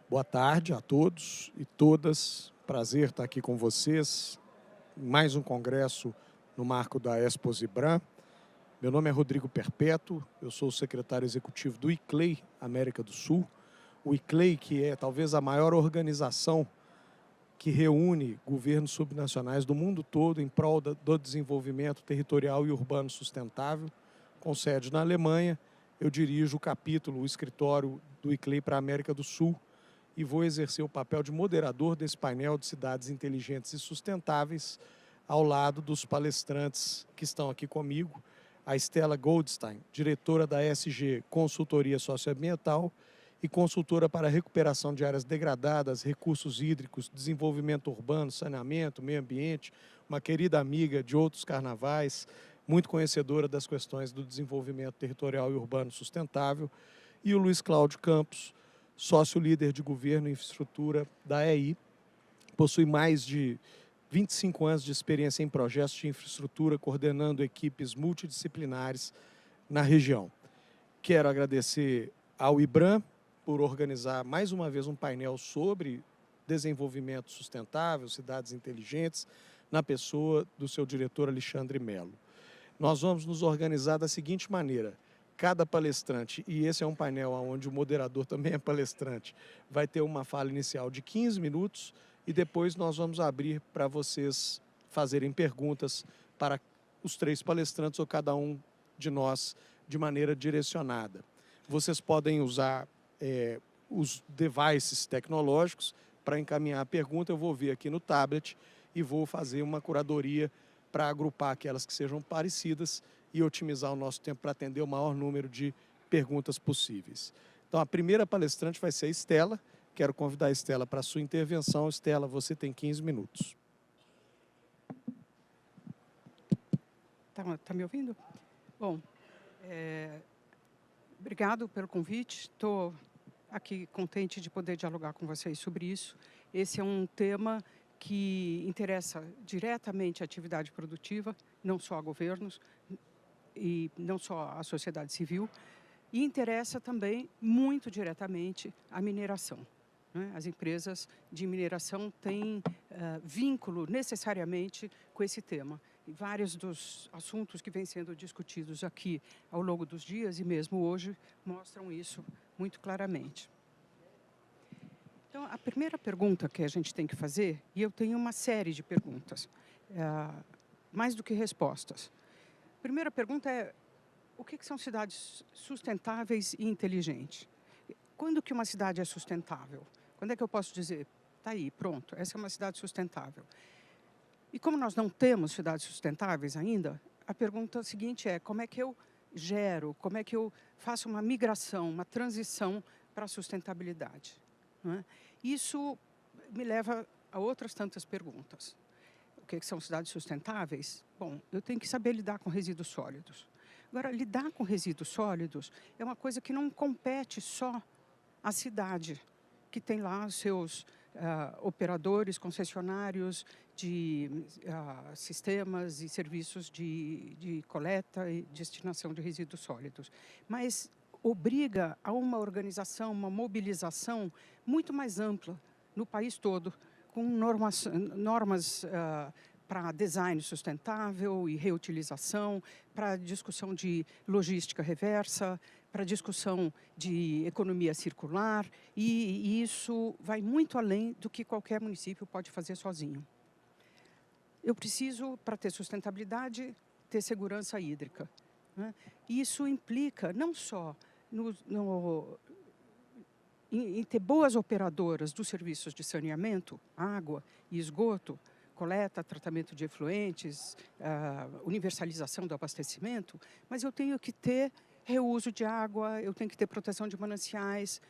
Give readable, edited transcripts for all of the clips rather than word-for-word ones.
Boa tarde a todos e todas. Prazer estar aqui com vocês. Mais um congresso no marco da Expo Zibram. Meu nome é Rodrigo Perpétuo, eu sou o secretário executivo do ICLEI América do Sul. O ICLEI, que é talvez a maior organização que reúne governos subnacionais do mundo todo em prol do desenvolvimento territorial e urbano sustentável, com sede na Alemanha. Eu dirijo o capítulo, o escritório do ICLEI para a América do Sul, e vou exercer o papel de moderador desse painel de cidades inteligentes e sustentáveis, ao lado dos palestrantes que estão aqui comigo, a Stella Goldstein, diretora da SG Consultoria Socioambiental e consultora para a recuperação de áreas degradadas, recursos hídricos, desenvolvimento urbano, saneamento, meio ambiente, uma querida amiga de outros carnavais, muito conhecedora das questões do desenvolvimento territorial e urbano sustentável, e o Luiz Cláudio Campos, sócio-líder de governo e infraestrutura da EI, possui mais de 25 anos de experiência em projetos de infraestrutura, coordenando equipes multidisciplinares na região. Quero agradecer ao IBRAM por organizar mais uma vez um painel sobre desenvolvimento sustentável, cidades inteligentes, na pessoa do seu diretor Alexandre Melo. Nós vamos nos organizar da seguinte maneira: cada palestrante, e esse é um painel onde o moderador também é palestrante, vai ter uma fala inicial de 15 minutos e depois nós vamos abrir para vocês fazerem perguntas para os três palestrantes ou cada um de nós de maneira direcionada. Vocês podem usar os devices tecnológicos para encaminhar a pergunta. Eu vou ver aqui no tablet e vou fazer uma curadoria para agrupar aquelas que sejam parecidas e otimizar o nosso tempo para atender o maior número de perguntas possíveis. Então, a primeira palestrante vai ser a Stella. Quero convidar a Stella para a sua intervenção. Stella, você tem 15 minutos. Tá me ouvindo? Bom, obrigado pelo convite. Estou aqui contente de poder dialogar com vocês sobre isso. Esse é um tema que interessa diretamente a atividade produtiva, não só a governos e não só a sociedade civil, e interessa também muito diretamente a mineração. As empresas de mineração têm vínculo necessariamente com esse tema. E vários dos assuntos que vêm sendo discutidos aqui ao longo dos dias e mesmo hoje mostram isso muito claramente. Então, a primeira pergunta que a gente tem que fazer, e eu tenho uma série de perguntas, mais do que respostas. A primeira pergunta é: o que são cidades sustentáveis e inteligentes? Quando que uma cidade é sustentável? Quando é que eu posso dizer, está aí, pronto, essa é uma cidade sustentável? E como nós não temos cidades sustentáveis ainda, a pergunta seguinte é: como é que eu gero, como é que eu faço uma migração, uma transição para a sustentabilidade? Isso me leva a outras tantas perguntas. O que são cidades sustentáveis? Bom, eu tenho que saber lidar com resíduos sólidos. Agora, lidar com resíduos sólidos é uma coisa que não compete só à cidade, que tem lá os seus operadores, concessionários de sistemas e serviços de coleta e destinação de resíduos sólidos. Mas obriga a uma organização, uma mobilização muito mais ampla no país todo, com normas para design sustentável e reutilização, para discussão de logística reversa, para discussão de economia circular, e isso vai muito além do que qualquer município pode fazer sozinho. Eu preciso, para ter sustentabilidade, ter segurança hídrica. Isso implica não só em ter boas operadoras dos serviços de saneamento, água e esgoto, coleta, tratamento de efluentes, universalização do abastecimento, mas eu tenho que ter reuso de água, eu tenho que ter proteção de mananciais.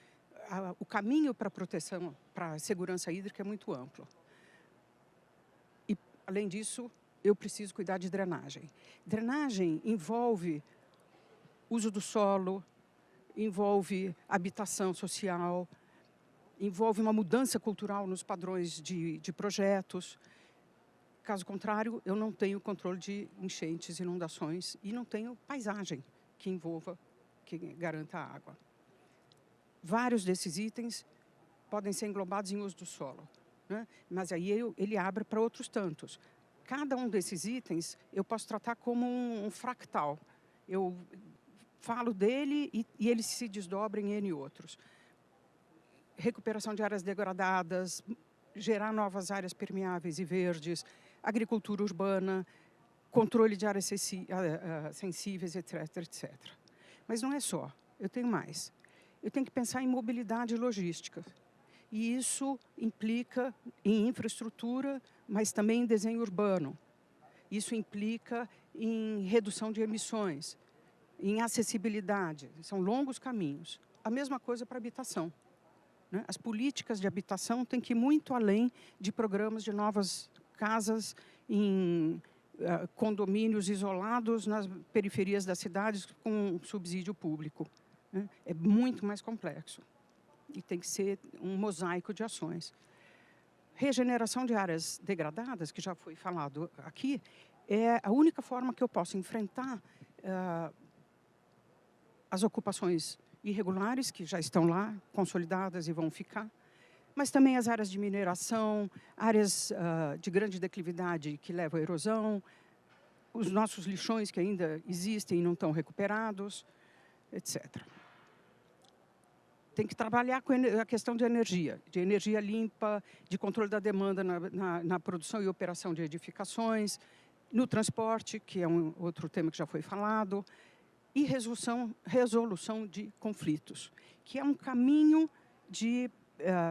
O caminho para a proteção, para a segurança hídrica é muito amplo. E, além disso, eu preciso cuidar de drenagem. Drenagem envolve uso do solo, envolve habitação social, envolve uma mudança cultural nos padrões de projetos. Caso contrário, eu não tenho controle de enchentes, inundações e não tenho paisagem que garanta a água. Vários desses itens podem ser englobados em uso do solo, né? Mas aí ele abre para outros tantos. Cada um desses itens eu posso tratar como um fractal. Eu falo dele e ele se desdobra em N outros. Recuperação de áreas degradadas, gerar novas áreas permeáveis e verdes, agricultura urbana, controle de áreas sensíveis, etc, etc. Mas não é só, eu tenho mais. Eu tenho que pensar em mobilidade e logística. E isso implica em infraestrutura, mas também em desenho urbano. Isso implica em redução de emissões, em acessibilidade. São longos caminhos. A mesma coisa para a habitação, né? As políticas de habitação têm que ir muito além de programas de novas casas em condomínios isolados nas periferias das cidades com subsídio público, né? É muito mais complexo e tem que ser um mosaico de ações. Regeneração de áreas degradadas, que já foi falado aqui, é a única forma que eu posso enfrentar as ocupações irregulares, que já estão lá, consolidadas e vão ficar, mas também as áreas de mineração, áreas de grande declividade que levam à erosão, os nossos lixões que ainda existem e não estão recuperados, etc. Tem que trabalhar com a questão de energia limpa, de controle da demanda na produção e operação de edificações, no transporte, que é um outro tema que já foi falado, e resolução de conflitos, que é um caminho de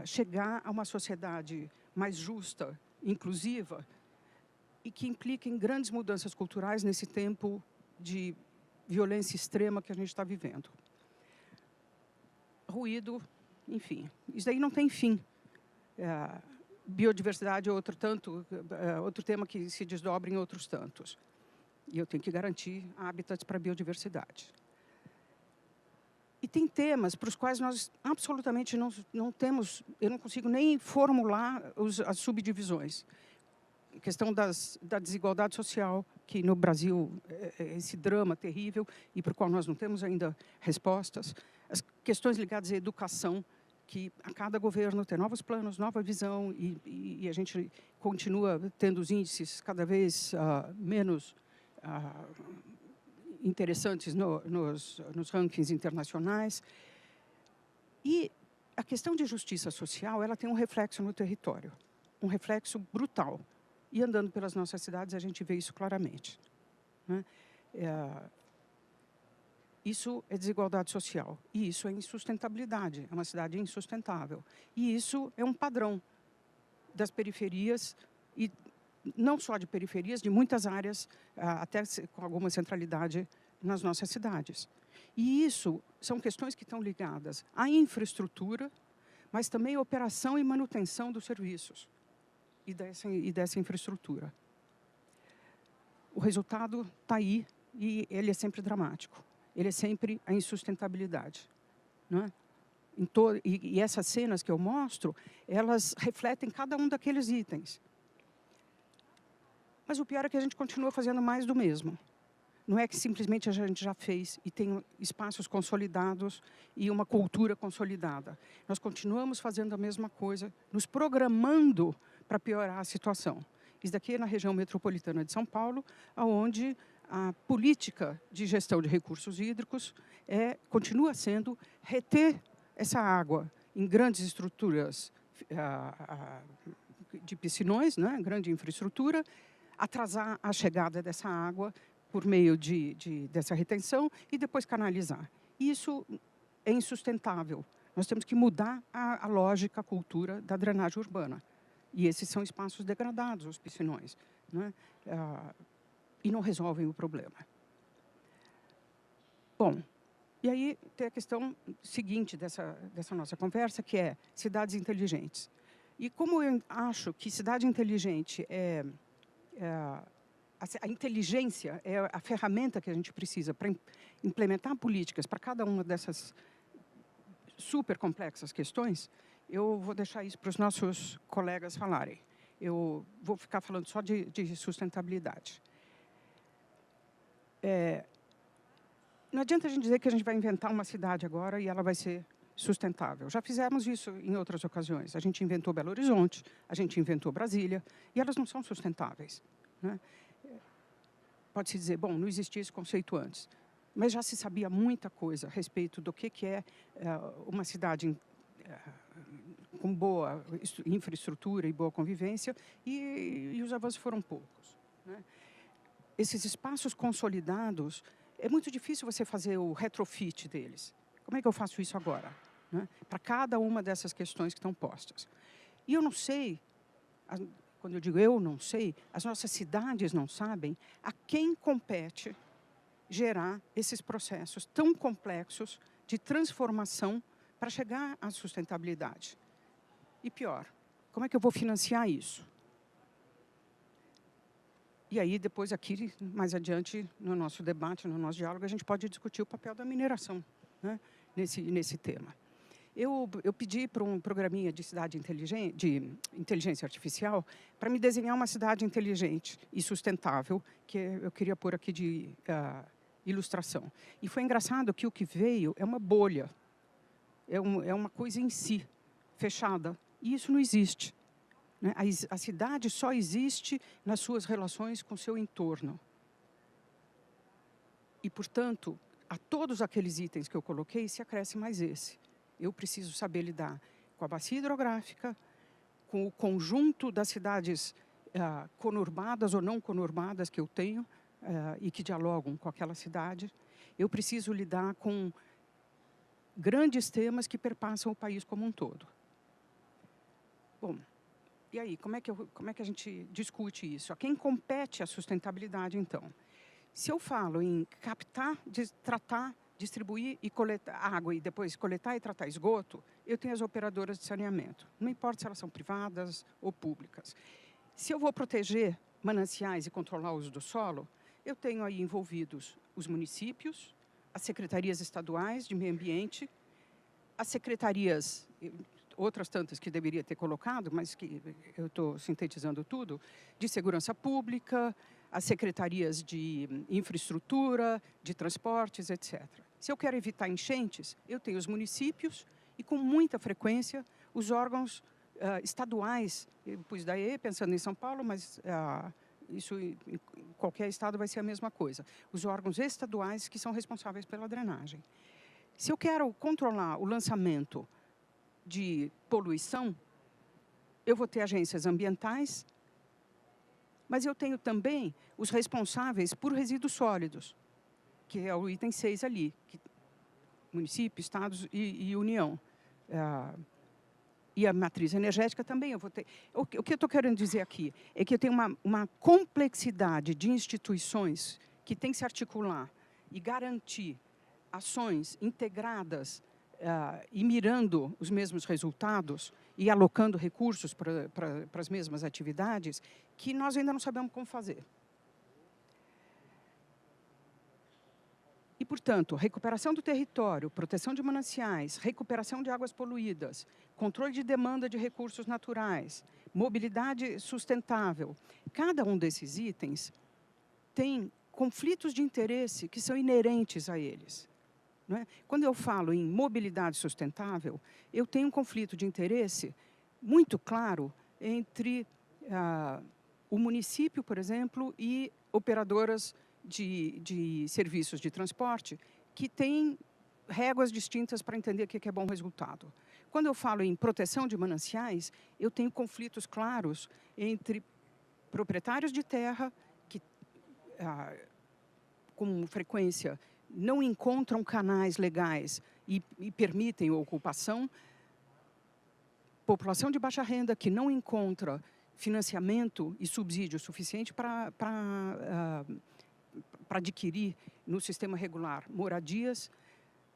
chegar a uma sociedade mais justa, inclusiva, e que implica em grandes mudanças culturais nesse tempo de violência extrema que a gente está vivendo. Ruído, enfim, isso aí não tem fim. Biodiversidade é outro tema que se desdobra em outros tantos. E eu tenho que garantir hábitats para a biodiversidade. E tem temas para os quais nós absolutamente não temos, eu não consigo nem formular as subdivisões. A questão da desigualdade social, que no Brasil é esse drama terrível e para o qual nós não temos ainda respostas. As questões ligadas à educação, que a cada governo tem novos planos, nova visão, e a gente continua tendo os índices cada vez menos interessantes nos rankings internacionais. E a questão de justiça social, ela tem um reflexo no território, um reflexo brutal. E andando pelas nossas cidades, a gente vê isso claramente, né? Isso é desigualdade social, e isso é insustentabilidade, é uma cidade insustentável. E isso é um padrão das periferias, e não só de periferias, de muitas áreas, até com alguma centralidade nas nossas cidades. E isso são questões que estão ligadas à infraestrutura, mas também à operação e manutenção dos serviços e dessa infraestrutura. O resultado está aí e ele é sempre dramático. Ele é sempre a insustentabilidade, não é? E essas cenas que eu mostro, elas refletem cada um daqueles itens. Mas o pior é que a gente continua fazendo mais do mesmo. Não é que simplesmente a gente já fez e tem espaços consolidados e uma cultura consolidada. Nós continuamos fazendo a mesma coisa, nos programando para piorar a situação. Isso daqui é na região metropolitana de São Paulo, onde a política de gestão de recursos hídricos continua sendo reter essa água em grandes estruturas de piscinões, né, grande infraestrutura, atrasar a chegada dessa água por meio dessa retenção e depois canalizar. Isso é insustentável. Nós temos que mudar a lógica, a cultura da drenagem urbana. E esses são espaços degradados, os piscinões, né? E não resolvem o problema. Bom, e aí tem a questão seguinte dessa nossa conversa, que é cidades inteligentes. E como eu acho que cidade inteligente a inteligência é a ferramenta que a gente precisa para implementar políticas para cada uma dessas super complexas questões, eu vou deixar isso para os nossos colegas falarem. Eu vou ficar falando só de sustentabilidade. Não adianta a gente dizer que a gente vai inventar uma cidade agora e ela vai ser sustentável. Já fizemos isso em outras ocasiões. A gente inventou Belo Horizonte, a gente inventou Brasília, e elas não são sustentáveis, né? Pode-se dizer, bom, não existia esse conceito antes, mas já se sabia muita coisa a respeito do que é uma cidade com boa infraestrutura e boa convivência, e os avanços foram poucos, né? Esses espaços consolidados, é muito difícil você fazer o retrofit deles. Como é que eu faço isso agora, né? Para cada uma dessas questões que estão postas. E eu não sei, quando eu digo eu não sei, as nossas cidades não sabem a quem compete gerar esses processos tão complexos de transformação para chegar à sustentabilidade. E pior, como é que eu vou financiar isso? E aí, depois aqui, mais adiante, no nosso debate, no nosso diálogo, a gente pode discutir o papel da mineração, né, nesse tema. Eu pedi para um programinha de cidade inteligente, de inteligência artificial, para me desenhar uma cidade inteligente e sustentável, que eu queria pôr aqui de ilustração. E foi engraçado que o que veio é uma bolha, é uma coisa em si, fechada. E isso não existe, né? A cidade só existe nas suas relações com o seu entorno. E, portanto, a todos aqueles itens que eu coloquei, se acresce mais esse. Eu preciso saber lidar com a bacia hidrográfica, com o conjunto das cidades conurbadas ou não conurbadas que eu tenho e que dialogam com aquela cidade. Eu preciso lidar com grandes temas que perpassam o país como um todo. Bom, e aí, como é que a gente discute isso? A quem compete a sustentabilidade, então? Se eu falo em captar, tratar, distribuir e coletar água e depois coletar e tratar esgoto, eu tenho as operadoras de saneamento. Não importa se elas são privadas ou públicas. Se eu vou proteger mananciais e controlar o uso do solo, eu tenho aí envolvidos os municípios, as secretarias estaduais de meio ambiente, as secretarias, outras tantas que deveria ter colocado, mas que eu estou sintetizando tudo, de segurança pública, as secretarias de infraestrutura, de transportes, etc. Se eu quero evitar enchentes, eu tenho os municípios e, com muita frequência, os órgãos estaduais. Eu pus daí pensando em São Paulo, mas isso em qualquer estado vai ser a mesma coisa. Os órgãos estaduais que são responsáveis pela drenagem. Se eu quero controlar o lançamento de poluição, eu vou ter agências ambientais, mas eu tenho também os responsáveis por resíduos sólidos, que é o item 6 ali, município, estados e União. E a matriz energética também eu vou ter. O que eu estou querendo dizer aqui é que eu tenho uma complexidade de instituições que tem que se articular e garantir ações integradas e mirando os mesmos resultados e alocando recursos para as mesmas atividades, que nós ainda não sabemos como fazer. E, portanto, recuperação do território, proteção de mananciais, recuperação de águas poluídas, controle de demanda de recursos naturais, mobilidade sustentável. Cada um desses itens tem conflitos de interesse que são inerentes a eles. Não é? Quando eu falo em mobilidade sustentável, eu tenho um conflito de interesse muito claro entre o município, por exemplo, e operadoras de serviços de transporte que têm réguas distintas para entender o que é bom resultado. Quando eu falo em proteção de mananciais, eu tenho conflitos claros entre proprietários de terra que, com frequência, não encontram canais legais e permitem a ocupação, população de baixa renda que não encontra financiamento e subsídio suficiente para adquirir no sistema regular moradias,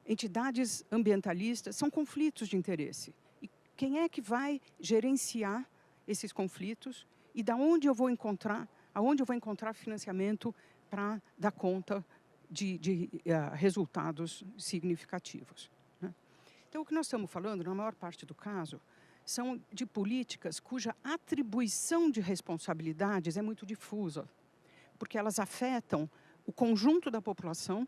entidades ambientalistas, são conflitos de interesse. E quem é que vai gerenciar esses conflitos e aonde eu vou encontrar financiamento para dar conta de resultados significativos, né? Então, o que nós estamos falando, na maior parte do caso, são de políticas cuja atribuição de responsabilidades é muito difusa, porque elas afetam o conjunto da população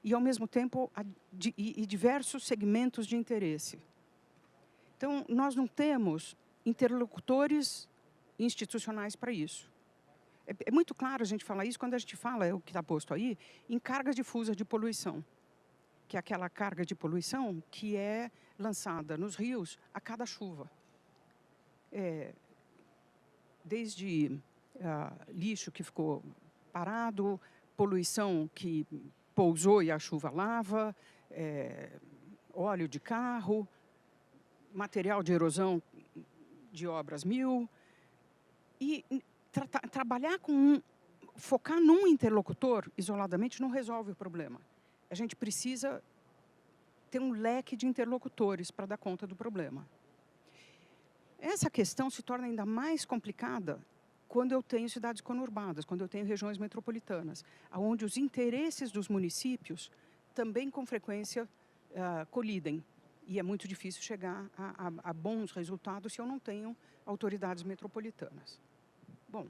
e, ao mesmo tempo, diversos segmentos de interesse. Então, nós não temos interlocutores institucionais para isso. É muito claro a gente falar isso quando a gente fala, é o que está posto aí, em carga difusa de poluição, que é aquela carga de poluição que é lançada nos rios a cada chuva. Desde lixo que ficou parado, poluição que pousou e a chuva lava, óleo de carro, material de erosão de obras 1000. E trabalhar focar num interlocutor isoladamente não resolve o problema. A gente precisa ter um leque de interlocutores para dar conta do problema. Essa questão se torna ainda mais complicada quando eu tenho cidades conurbadas, quando eu tenho regiões metropolitanas, onde os interesses dos municípios também, com frequência, colidem. E é muito difícil chegar a bons resultados se eu não tenho autoridades metropolitanas. Bom,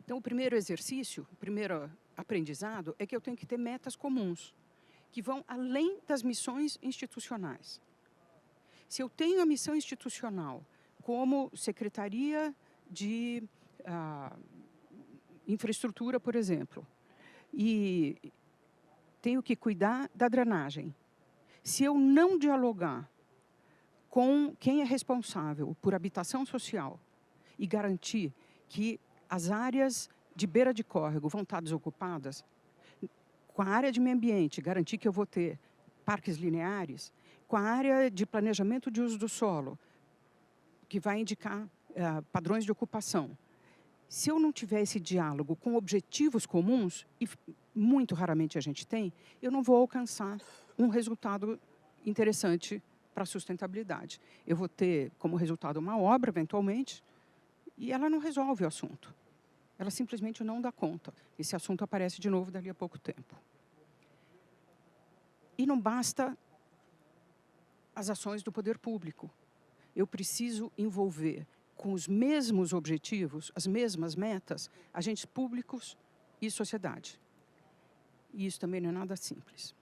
então, o primeiro exercício, o primeiro aprendizado é que eu tenho que ter metas comuns, que vão além das missões institucionais. Se eu tenho a missão institucional como Secretaria de Infraestrutura, por exemplo, e tenho que cuidar da drenagem, se eu não dialogar com quem é responsável por habitação social e garantir que as áreas de beira de córrego vão estar desocupadas, com a área de meio ambiente, garantir que eu vou ter parques lineares, com a área de planejamento de uso do solo, que vai indicar padrões de ocupação. Se eu não tiver esse diálogo com objetivos comuns, e muito raramente a gente tem, eu não vou alcançar um resultado interessante para a sustentabilidade. Eu vou ter como resultado uma obra, eventualmente, e ela não resolve o assunto. Ela simplesmente não dá conta. Esse assunto aparece de novo dali a pouco tempo. E não basta as ações do poder público. Eu preciso envolver com os mesmos objetivos, as mesmas metas, agentes públicos e sociedade. E isso também não é nada simples.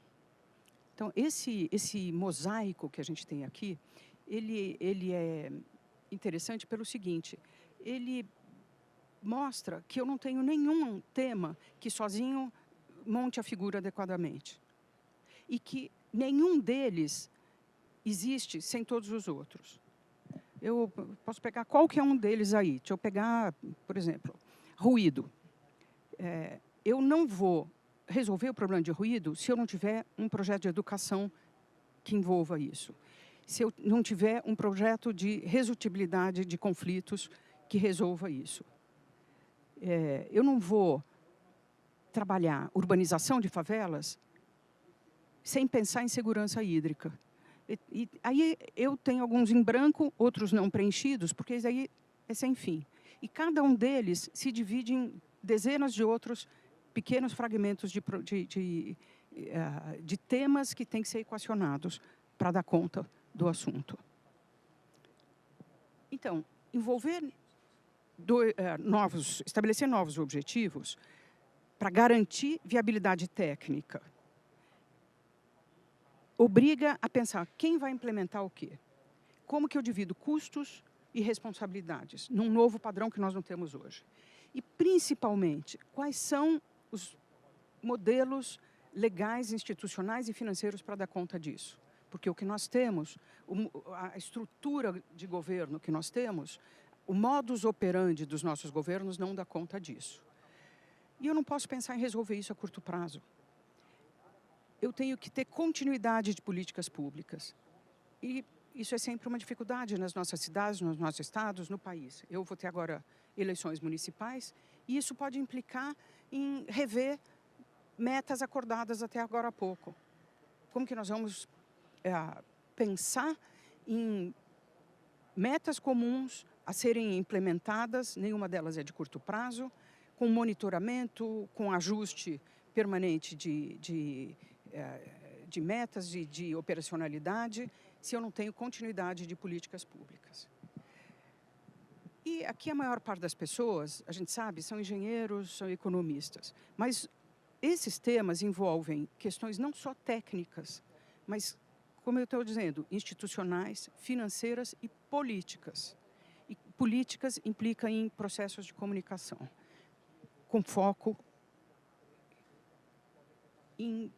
Então, esse mosaico que a gente tem aqui, ele é interessante pelo seguinte: ele mostra que eu não tenho nenhum tema que sozinho monte a figura adequadamente. E que nenhum deles existe sem todos os outros. Eu posso pegar qualquer um deles aí. Deixa eu pegar, por exemplo, ruído. Eu não vou resolver o problema de ruído se eu não tiver um projeto de educação que envolva isso. Se eu não tiver um projeto de resolutibilidade de conflitos que resolva isso. Eu não vou trabalhar urbanização de favelas sem pensar em segurança hídrica. E aí eu tenho alguns em branco, outros não preenchidos, porque isso aí é sem fim. E cada um deles se divide em dezenas de outros pequenos fragmentos de temas que têm que ser equacionados para dar conta do assunto. Então, estabelecer novos objetivos para garantir viabilidade técnica obriga a pensar quem vai implementar o quê. Como que eu divido custos e responsabilidades num novo padrão que nós não temos hoje. E, principalmente, quais são os modelos legais, institucionais e financeiros para dar conta disso. Porque o que nós temos, a estrutura de governo que nós temos, o modus operandi dos nossos governos não dá conta disso. E eu não posso pensar em resolver isso a curto prazo. Eu tenho que ter continuidade de políticas públicas. E isso é sempre uma dificuldade nas nossas cidades, nos nossos estados, no país. Eu vou ter agora eleições municipais e isso pode implicar em rever metas acordadas até agora há pouco. Como que nós vamos pensar em metas comuns a serem implementadas, nenhuma delas é de curto prazo, com monitoramento, com ajuste permanente de metas e de operacionalidade, se eu não tenho continuidade de políticas públicas. E aqui a maior parte das pessoas, a gente sabe, são engenheiros, são economistas, mas esses temas envolvem questões não só técnicas, mas, como eu estou dizendo, institucionais, financeiras e políticas. E políticas implica em processos de comunicação, com foco em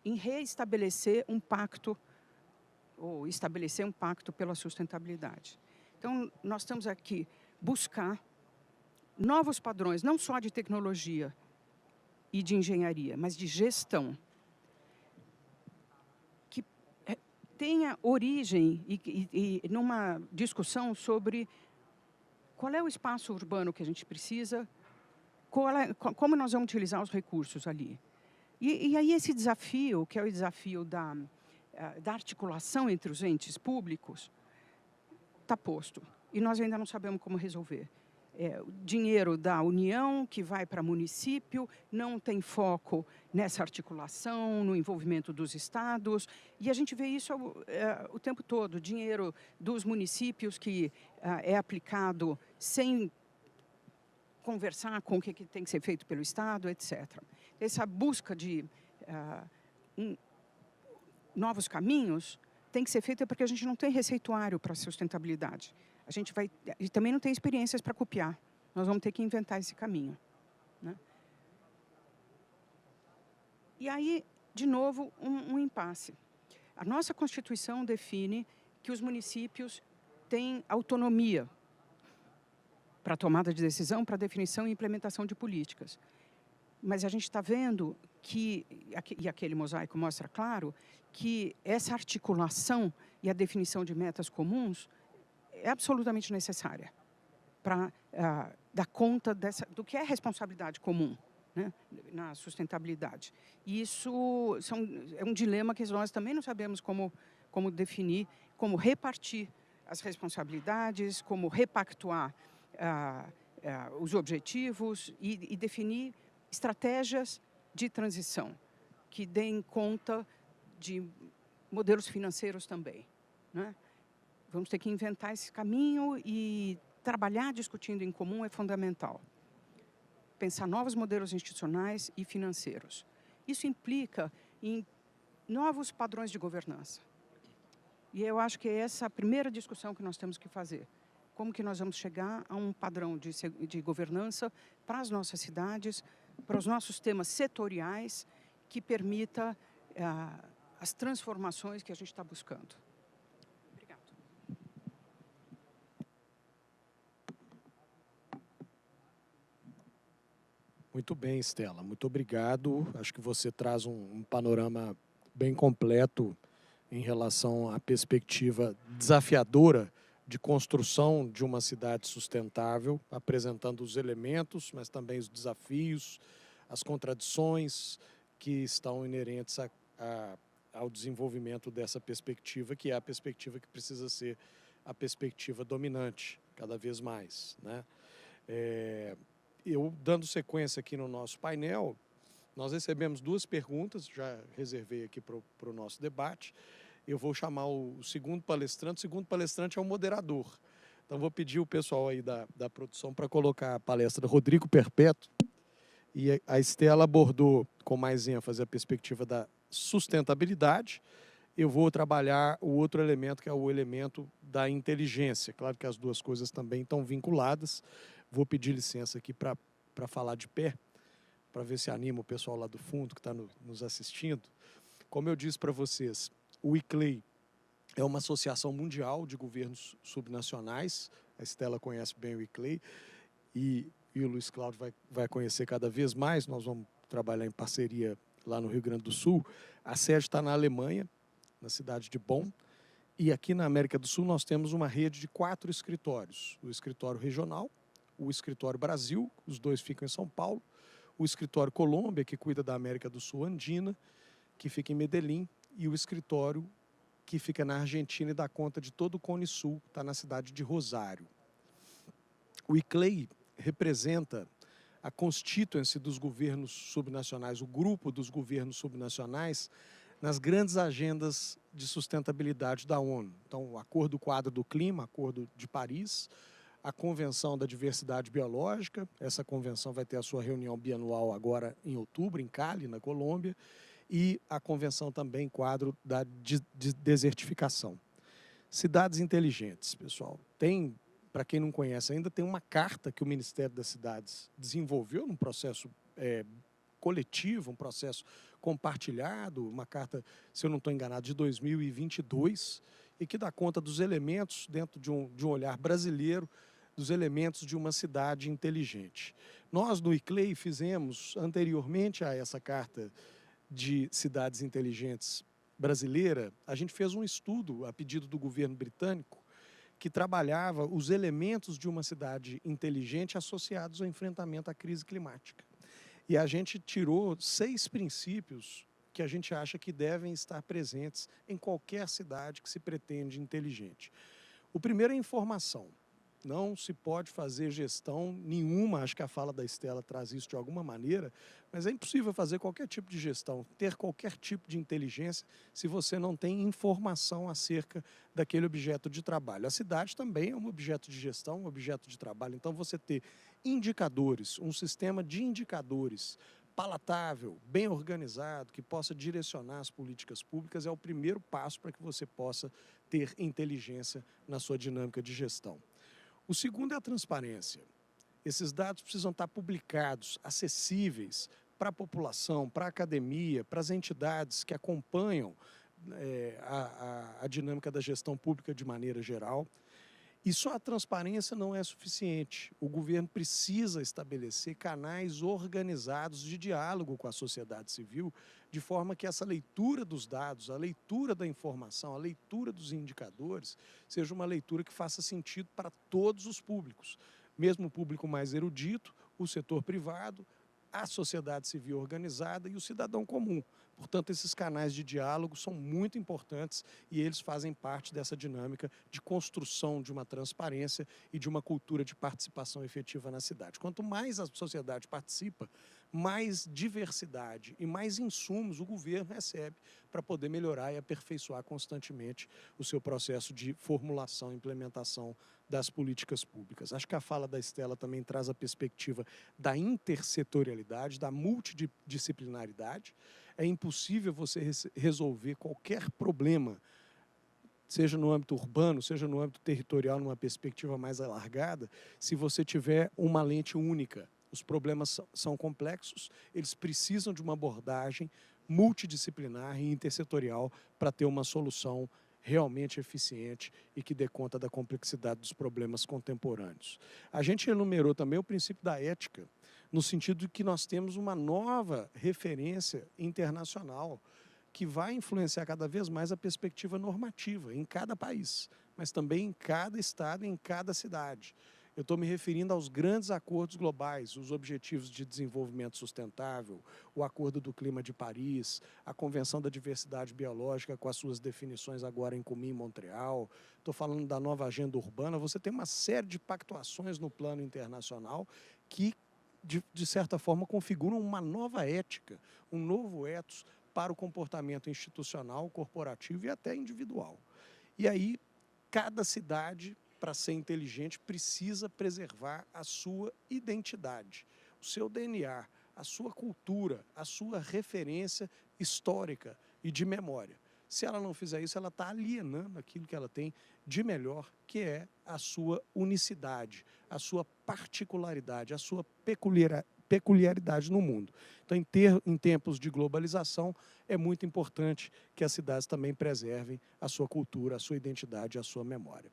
reestabelecer um pacto, ou estabelecer um pacto pela sustentabilidade. Então, nós estamos aqui buscar novos padrões, não só de tecnologia e de engenharia, mas de gestão, que tenha origem e numa discussão sobre qual é o espaço urbano que a gente precisa, como nós vamos utilizar os recursos ali. E aí esse desafio, que é o desafio da articulação entre os entes públicos, está posto. E nós ainda não sabemos como resolver. O dinheiro da União, que vai para município, não tem foco nessa articulação, no envolvimento dos estados. E a gente vê isso o tempo todo. Dinheiro dos municípios que é aplicado sem conversar com o que tem que ser feito pelo Estado, etc. Essa busca de novos caminhos tem que ser feita porque a gente não tem receituário para a sustentabilidade. A gente e também não tem experiências para copiar. Nós vamos ter que inventar esse caminho, né? E aí, de novo, um impasse. A nossa Constituição define que os municípios têm autonomia para a tomada de decisão, para a definição e implementação de políticas. Mas a gente está vendo que, e aquele mosaico mostra claro, que essa articulação e a definição de metas comuns é absolutamente necessária para dar conta do que é responsabilidade comum, né, na sustentabilidade. E isso é um dilema que nós também não sabemos como definir, como repartir as responsabilidades, como repactuar os objetivos e definir estratégias de transição que deem conta de modelos financeiros também, né? Vamos ter que inventar esse caminho e trabalhar discutindo em comum é fundamental. Pensar novos modelos institucionais e financeiros. Isso implica em novos padrões de governança. E eu acho que é essa a primeira discussão que nós temos que fazer. Como que nós vamos chegar a um padrão de governança para as nossas cidades, para os nossos temas setoriais, que permita as transformações que a gente está buscando. Obrigada. Muito bem, Stella. Muito obrigado. Acho que você traz um panorama bem completo em relação à perspectiva desafiadora de construção de uma cidade sustentável, apresentando os elementos, mas também os desafios, as contradições que estão inerentes ao desenvolvimento dessa perspectiva, que é a perspectiva que precisa ser a perspectiva dominante, cada vez mais, né? Eu, dando sequência aqui no nosso painel, nós recebemos 2 perguntas, já reservei aqui para o nosso debate. Eu vou chamar o segundo palestrante. O segundo palestrante é o moderador. Então, vou pedir o pessoal aí da produção para colocar a palestra do Rodrigo Perpétuo. E a Stella abordou com mais ênfase a perspectiva da sustentabilidade. Eu vou trabalhar o outro elemento, que é o elemento da inteligência. Claro que as duas coisas também estão vinculadas. Vou pedir licença aqui para falar de pé, para ver se anima o pessoal lá do fundo que está nos assistindo. Como eu disse para vocês, o ICLEI é uma associação mundial de governos subnacionais. A Stella conhece bem o ICLEI e o Luiz Cláudio vai conhecer cada vez mais. Nós vamos trabalhar em parceria lá no Rio Grande do Sul. A sede está na Alemanha, na cidade de Bonn. E aqui na América do Sul nós temos uma rede de 4 escritórios. O escritório regional, o escritório Brasil, os 2 ficam em São Paulo. O escritório Colômbia, que cuida da América do Sul andina, que fica em Medellín. E o escritório que fica na Argentina e dá conta de todo o Cone Sul, está na cidade de Rosário. O ICLEI representa a constituency dos governos subnacionais, o grupo dos governos subnacionais, nas grandes agendas de sustentabilidade da ONU. Então, o Acordo Quadro do Clima, Acordo de Paris, a Convenção da Diversidade Biológica. Essa convenção vai ter a sua reunião bianual agora em outubro, em Cali, na Colômbia, e a convenção também quadro da desertificação. Cidades inteligentes, pessoal. Para quem não conhece ainda, tem uma carta que o Ministério das Cidades desenvolveu num processo coletivo, um processo compartilhado, uma carta, se eu não estou enganado, de 2022, e que dá conta dos elementos, dentro de um olhar brasileiro, dos elementos de uma cidade inteligente. Nós, no ICLEI, fizemos, anteriormente a essa carta de cidades inteligentes brasileira, a gente fez um estudo, a pedido do governo britânico, que trabalhava os elementos de uma cidade inteligente associados ao enfrentamento à crise climática. E a gente tirou 6 princípios que a gente acha que devem estar presentes em qualquer cidade que se pretende inteligente. O primeiro é informação. Não se pode fazer gestão nenhuma, acho que a fala da Estela traz isso de alguma maneira, mas é impossível fazer qualquer tipo de gestão, ter qualquer tipo de inteligência, se você não tem informação acerca daquele objeto de trabalho. A cidade também é um objeto de gestão, um objeto de trabalho, então você ter indicadores, um sistema de indicadores palatável, bem organizado, que possa direcionar as políticas públicas é o primeiro passo para que você possa ter inteligência na sua dinâmica de gestão. O segundo é a transparência. Esses dados precisam estar publicados, acessíveis para a população, para a academia, para as entidades que acompanham a dinâmica da gestão pública de maneira geral. E só a transparência não é suficiente. O governo precisa estabelecer canais organizados de diálogo com a sociedade civil, de forma que essa leitura dos dados, a leitura da informação, a leitura dos indicadores, seja uma leitura que faça sentido para todos os públicos. Mesmo o público mais erudito, o setor privado, a sociedade civil organizada e o cidadão comum. Portanto, esses canais de diálogo são muito importantes e eles fazem parte dessa dinâmica de construção de uma transparência e de uma cultura de participação efetiva na cidade. Quanto mais a sociedade participa, mais diversidade e mais insumos o governo recebe para poder melhorar e aperfeiçoar constantemente o seu processo de formulação e implementação das políticas públicas. Acho que a fala da Estela também traz a perspectiva da intersetorialidade, da multidisciplinaridade. É impossível você resolver qualquer problema, seja no âmbito urbano, seja no âmbito territorial, numa perspectiva mais alargada, se você tiver uma lente única. Os problemas são complexos, eles precisam de uma abordagem multidisciplinar e intersetorial para ter uma solução realmente eficiente e que dê conta da complexidade dos problemas contemporâneos. A gente enumerou também o princípio da ética, no sentido de que nós temos uma nova referência internacional que vai influenciar cada vez mais a perspectiva normativa em cada país, mas também em cada estado e em cada cidade. Eu estou me referindo aos grandes acordos globais, os Objetivos de Desenvolvimento Sustentável, o Acordo do Clima de Paris, a Convenção da Diversidade Biológica com as suas definições agora em Kunming, Montreal. Estou falando da nova agenda urbana. Você tem uma série de pactuações no plano internacional que, de certa forma, configuram uma nova ética, um novo ethos para o comportamento institucional, corporativo e até individual. E aí, cada cidade, para ser inteligente, precisa preservar a sua identidade, o seu DNA, a sua cultura, a sua referência histórica e de memória. Se ela não fizer isso, ela está alienando aquilo que ela tem de melhor, que é a sua unicidade, a sua particularidade, a sua peculiaridade no mundo. Então, em tempos de globalização, é muito importante que as cidades também preservem a sua cultura, a sua identidade e a sua memória.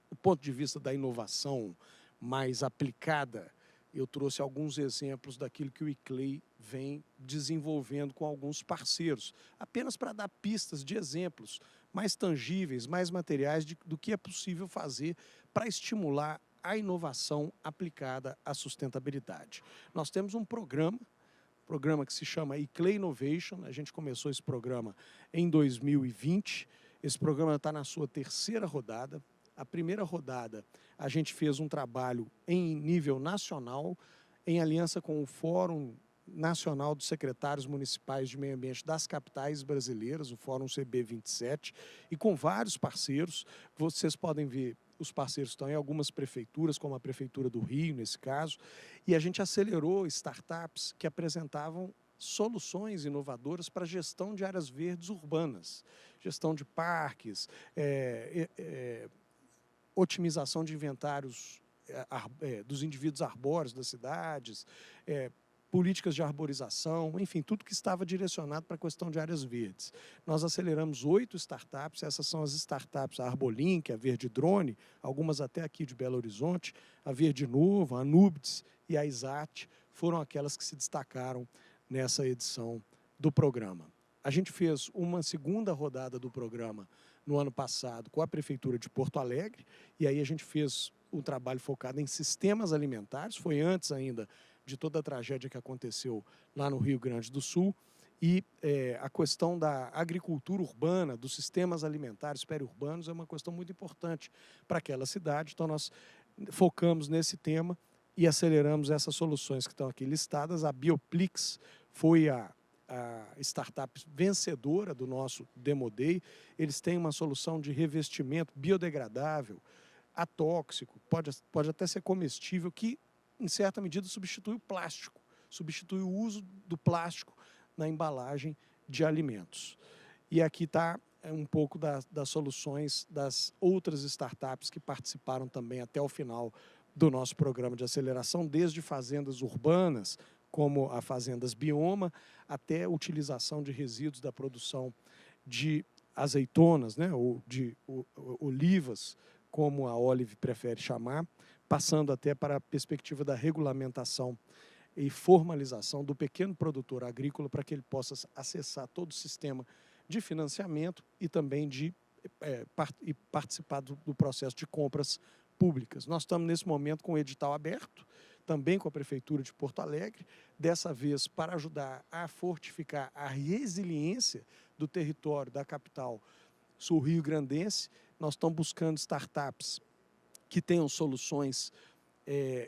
Do ponto de vista da inovação mais aplicada, eu trouxe alguns exemplos daquilo que o ICLEI vem desenvolvendo com alguns parceiros, apenas para dar pistas de exemplos mais tangíveis, mais materiais do que é possível fazer para estimular a inovação aplicada à sustentabilidade. Nós temos um programa que se chama ICLEI Innovation. A gente começou esse programa em 2020. Esse programa está na sua 3ª rodada. A primeira rodada, a gente fez um trabalho em nível nacional, em aliança com o Fórum Nacional dos Secretários Municipais de Meio Ambiente das capitais brasileiras, o Fórum CB27, e com vários parceiros. Vocês podem ver os parceiros estão em algumas prefeituras, como a Prefeitura do Rio, nesse caso, e a gente acelerou startups que apresentavam soluções inovadoras para a gestão de áreas verdes urbanas, gestão de parques, otimização de inventários dos indivíduos arbóreos das cidades, políticas de arborização, enfim, tudo que estava direcionado para a questão de áreas verdes. Nós aceleramos 8 startups, essas são as startups, a Arbolink, a Verde Drone, algumas até aqui de Belo Horizonte, a Verde Novo, a Nubits e a Isat, foram aquelas que se destacaram nessa edição do programa. A gente fez uma segunda rodada do programa no ano passado com a Prefeitura de Porto Alegre, e aí a gente fez um trabalho focado em sistemas alimentares, foi antes ainda de toda a tragédia que aconteceu lá no Rio Grande do Sul, e a questão da agricultura urbana, dos sistemas alimentares periurbanos, é uma questão muito importante para aquela cidade. Então, nós focamos nesse tema e aceleramos essas soluções que estão aqui listadas. A Bioplix foi a startup vencedora do nosso Demo Day. Eles têm uma solução de revestimento biodegradável, atóxico, pode até ser comestível, que em certa medida substitui o plástico, substitui o uso do plástico na embalagem de alimentos. E aqui está um pouco das soluções das outras startups que participaram também até o final do nosso programa de aceleração, desde fazendas urbanas, como a Fazendas Bioma, até a utilização de resíduos da produção de azeitonas, né, ou de olivas, como a Olive prefere chamar, passando até para a perspectiva da regulamentação e formalização do pequeno produtor agrícola para que ele possa acessar todo o sistema de financiamento e também de participar do processo de compras públicas. Nós estamos, nesse momento, com o edital aberto, também com a Prefeitura de Porto Alegre, dessa vez para ajudar a fortificar a resiliência do território da capital sul-rio-grandense. Nós estamos buscando startups que tenham soluções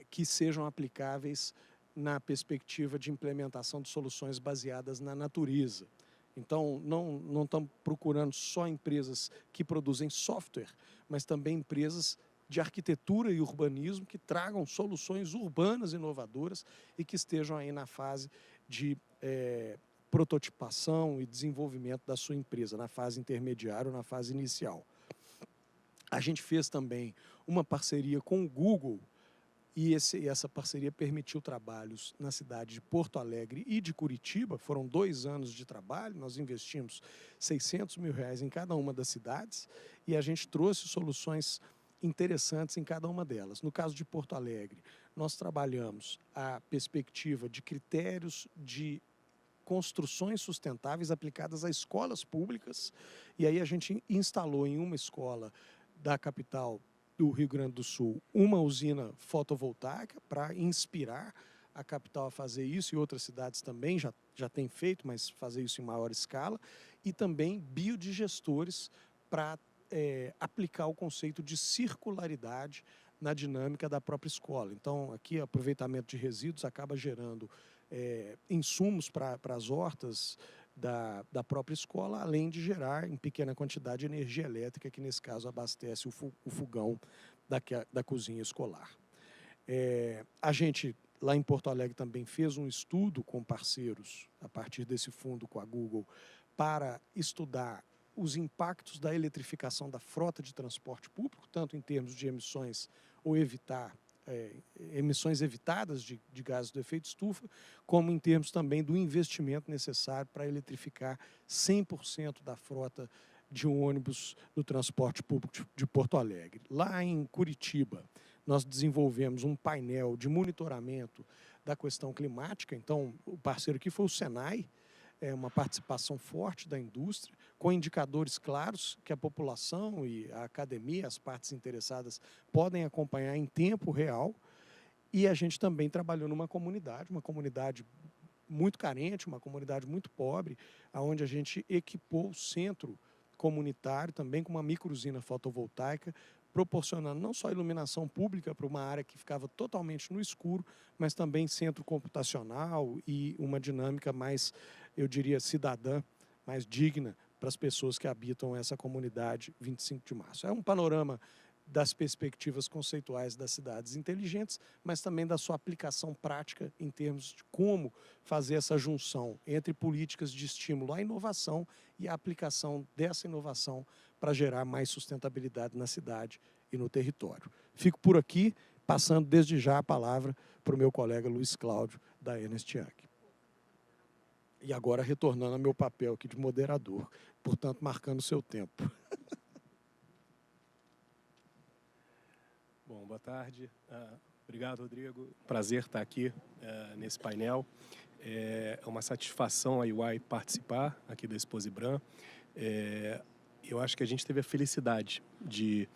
que sejam aplicáveis na perspectiva de implementação de soluções baseadas na natureza. Então, não estamos procurando só empresas que produzem software, mas também empresas de arquitetura e urbanismo que tragam soluções urbanas inovadoras e que estejam aí na fase de prototipação e desenvolvimento da sua empresa, na fase intermediária ou na fase inicial. A gente fez também uma parceria com o Google e essa parceria permitiu trabalhos na cidade de Porto Alegre e de Curitiba. Foram 2 anos de trabalho, nós investimos R$600 mil em cada uma das cidades e a gente trouxe soluções interessantes em cada uma delas. No caso de Porto Alegre, nós trabalhamos a perspectiva de critérios de construções sustentáveis aplicadas a escolas públicas, e aí a gente instalou em uma escola da capital do Rio Grande do Sul uma usina fotovoltaica para inspirar a capital a fazer isso, e outras cidades também já têm feito, mas fazer isso em maior escala, e também biodigestores para aplicar o conceito de circularidade na dinâmica da própria escola. Então, aqui, aproveitamento de resíduos acaba gerando insumos para as hortas da própria escola, além de gerar em pequena quantidade energia elétrica, que nesse caso abastece o fogão da cozinha escolar. A gente, lá em Porto Alegre, também fez um estudo com parceiros, a partir desse fundo com a Google, para estudar os impactos da eletrificação da frota de transporte público, tanto em termos de emissões ou evitar emissões evitadas de gases do efeito estufa, como em termos também do investimento necessário para eletrificar 100% da frota de ônibus do transporte público de Porto Alegre. Lá em Curitiba, nós desenvolvemos um painel de monitoramento da questão climática. Então, o parceiro aqui foi o Senai, uma participação forte da indústria, com indicadores claros que a população e a academia, as partes interessadas, podem acompanhar em tempo real. E a gente também trabalhou numa comunidade muito carente, uma comunidade muito pobre, onde a gente equipou o centro comunitário também com uma microusina fotovoltaica, proporcionando não só iluminação pública para uma área que ficava totalmente no escuro, mas também centro computacional e uma dinâmica mais, eu diria, cidadã, mais digna para as pessoas que habitam essa comunidade 25 de março. É um panorama das perspectivas conceituais das cidades inteligentes, mas também da sua aplicação prática em termos de como fazer essa junção entre políticas de estímulo à inovação e a aplicação dessa inovação para gerar mais sustentabilidade na cidade e no território. Fico por aqui, passando desde já a palavra para o meu colega Luiz Cláudio, da Ernst Young. E agora retornando ao meu papel aqui de moderador, portanto, marcando o seu tempo. Bom, boa tarde. Obrigado, Rodrigo. Prazer estar aqui nesse painel. É uma satisfação a UI participar aqui da Exposibram. Eu acho que a gente teve a felicidade de,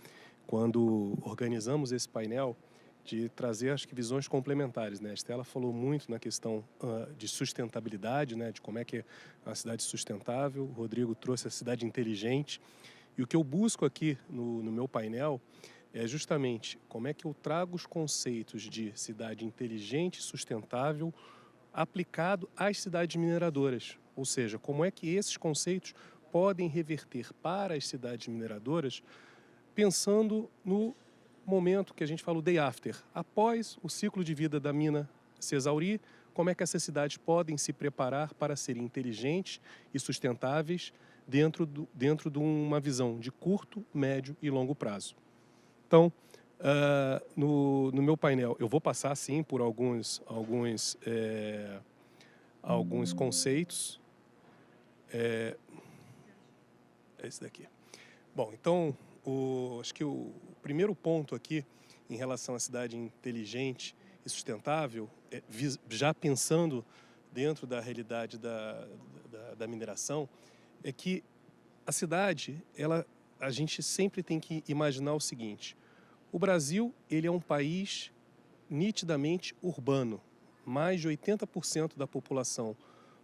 quando organizamos esse painel, de trazer, acho que, visões complementares, né? A Estela falou muito na questão de sustentabilidade, né? De como é que é uma cidade sustentável. O Rodrigo trouxe a cidade inteligente. E o que eu busco aqui no meu painel é justamente como é que eu trago os conceitos de cidade inteligente e sustentável aplicado às cidades mineradoras. Ou seja, como é que esses conceitos podem reverter para as cidades mineradoras, pensando no momento que a gente fala o day after, após o ciclo de vida da mina se exaurir, como é que essas cidades podem se preparar para serem inteligentes e sustentáveis dentro de uma visão de curto, médio e longo prazo. Então, no meu painel, eu vou passar, sim, por alguns conceitos. É esse daqui. Bom, então, acho que o primeiro ponto aqui, em relação à cidade inteligente e sustentável, já pensando dentro da realidade da mineração, é que a cidade, a gente sempre tem que imaginar o seguinte: o Brasil, ele é um país nitidamente urbano. Mais de 80% da população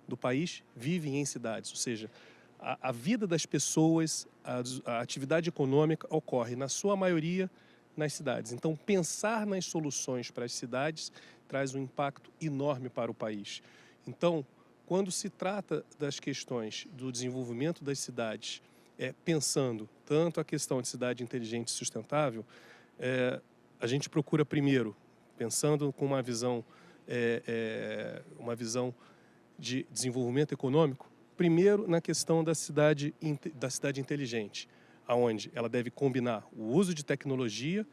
do país vive em cidades, ou seja, a vida das pessoas, a atividade econômica ocorre, na sua maioria, nas cidades. Então, pensar nas soluções para as cidades traz um impacto enorme para o país. Então, quando se trata das questões do desenvolvimento das cidades, pensando tanto a questão de cidade inteligente e sustentável, a gente procura primeiro, pensando com uma visão de desenvolvimento econômico, primeiro na questão da cidade inteligente, aonde ela deve combinar o uso de tecnologia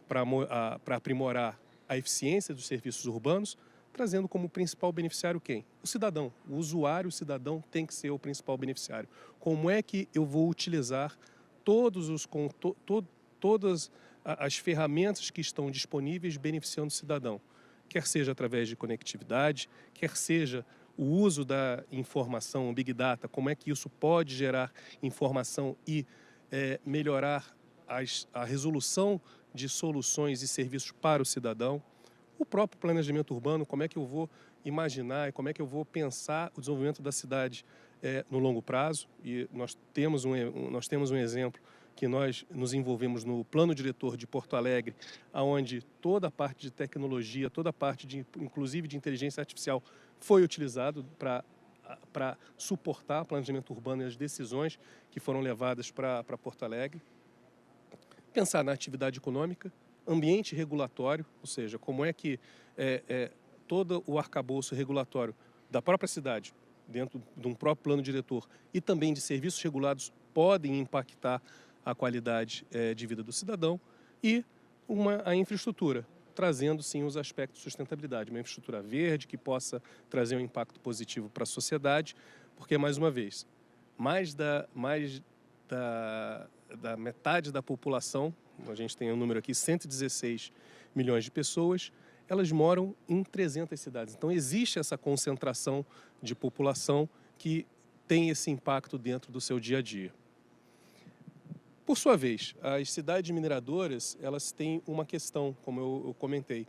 para aprimorar a eficiência dos serviços urbanos, trazendo como principal beneficiário quem? O cidadão. O usuário, o cidadão, tem que ser o principal beneficiário. Como é que eu vou utilizar todas as ferramentas que estão disponíveis beneficiando o cidadão? Quer seja através de conectividade, quer seja o uso da informação, Big Data, como é que isso pode gerar informação e melhorar a resolução de soluções e serviços para o cidadão. O próprio planejamento urbano, como é que eu vou imaginar e como é que eu vou pensar o desenvolvimento da cidade no longo prazo. E nós temos um exemplo que nós nos envolvemos no plano diretor de Porto Alegre, onde toda a parte de tecnologia, toda a parte inclusive de inteligência artificial, foi utilizado para suportar o planejamento urbano e as decisões que foram levadas para Porto Alegre. Pensar na atividade econômica, ambiente regulatório, ou seja, como é que todo o arcabouço regulatório da própria cidade, dentro de um próprio plano diretor e também de serviços regulados, podem impactar a qualidade de vida do cidadão, e a infraestrutura, trazendo sim os aspectos de sustentabilidade, uma infraestrutura verde que possa trazer um impacto positivo para a sociedade, porque, mais uma vez, mais da metade da população, a gente tem um número aqui, 116 milhões de pessoas, elas moram em 300 cidades. Então, existe essa concentração de população que tem esse impacto dentro do seu dia a dia. Por sua vez, as cidades mineradoras, elas têm uma questão, como eu comentei.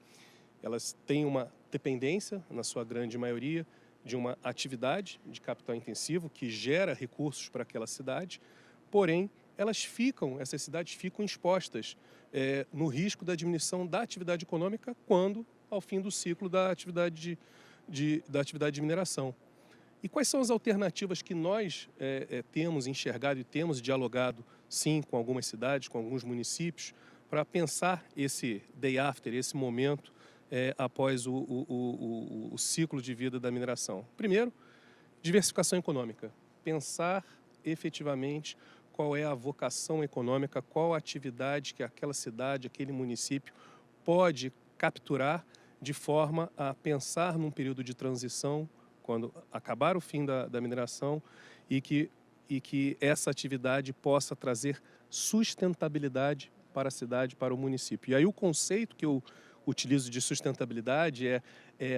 Elas têm uma dependência, na sua grande maioria, de uma atividade de capital intensivo que gera recursos para aquela cidade, porém, essas cidades ficam expostas no risco da diminuição da atividade econômica quando, ao fim do ciclo da atividade de mineração. E quais são as alternativas que nós temos enxergado e temos dialogado, sim, com algumas cidades, com alguns municípios, para pensar esse day after, esse momento após o ciclo de vida da mineração. Primeiro, diversificação econômica. Pensar efetivamente qual é a vocação econômica, qual a atividade que aquela cidade, aquele município pode capturar de forma a pensar num período de transição, quando acabar o fim da mineração, e que essa atividade possa trazer sustentabilidade para a cidade, para o município. E aí o conceito que eu utilizo de sustentabilidade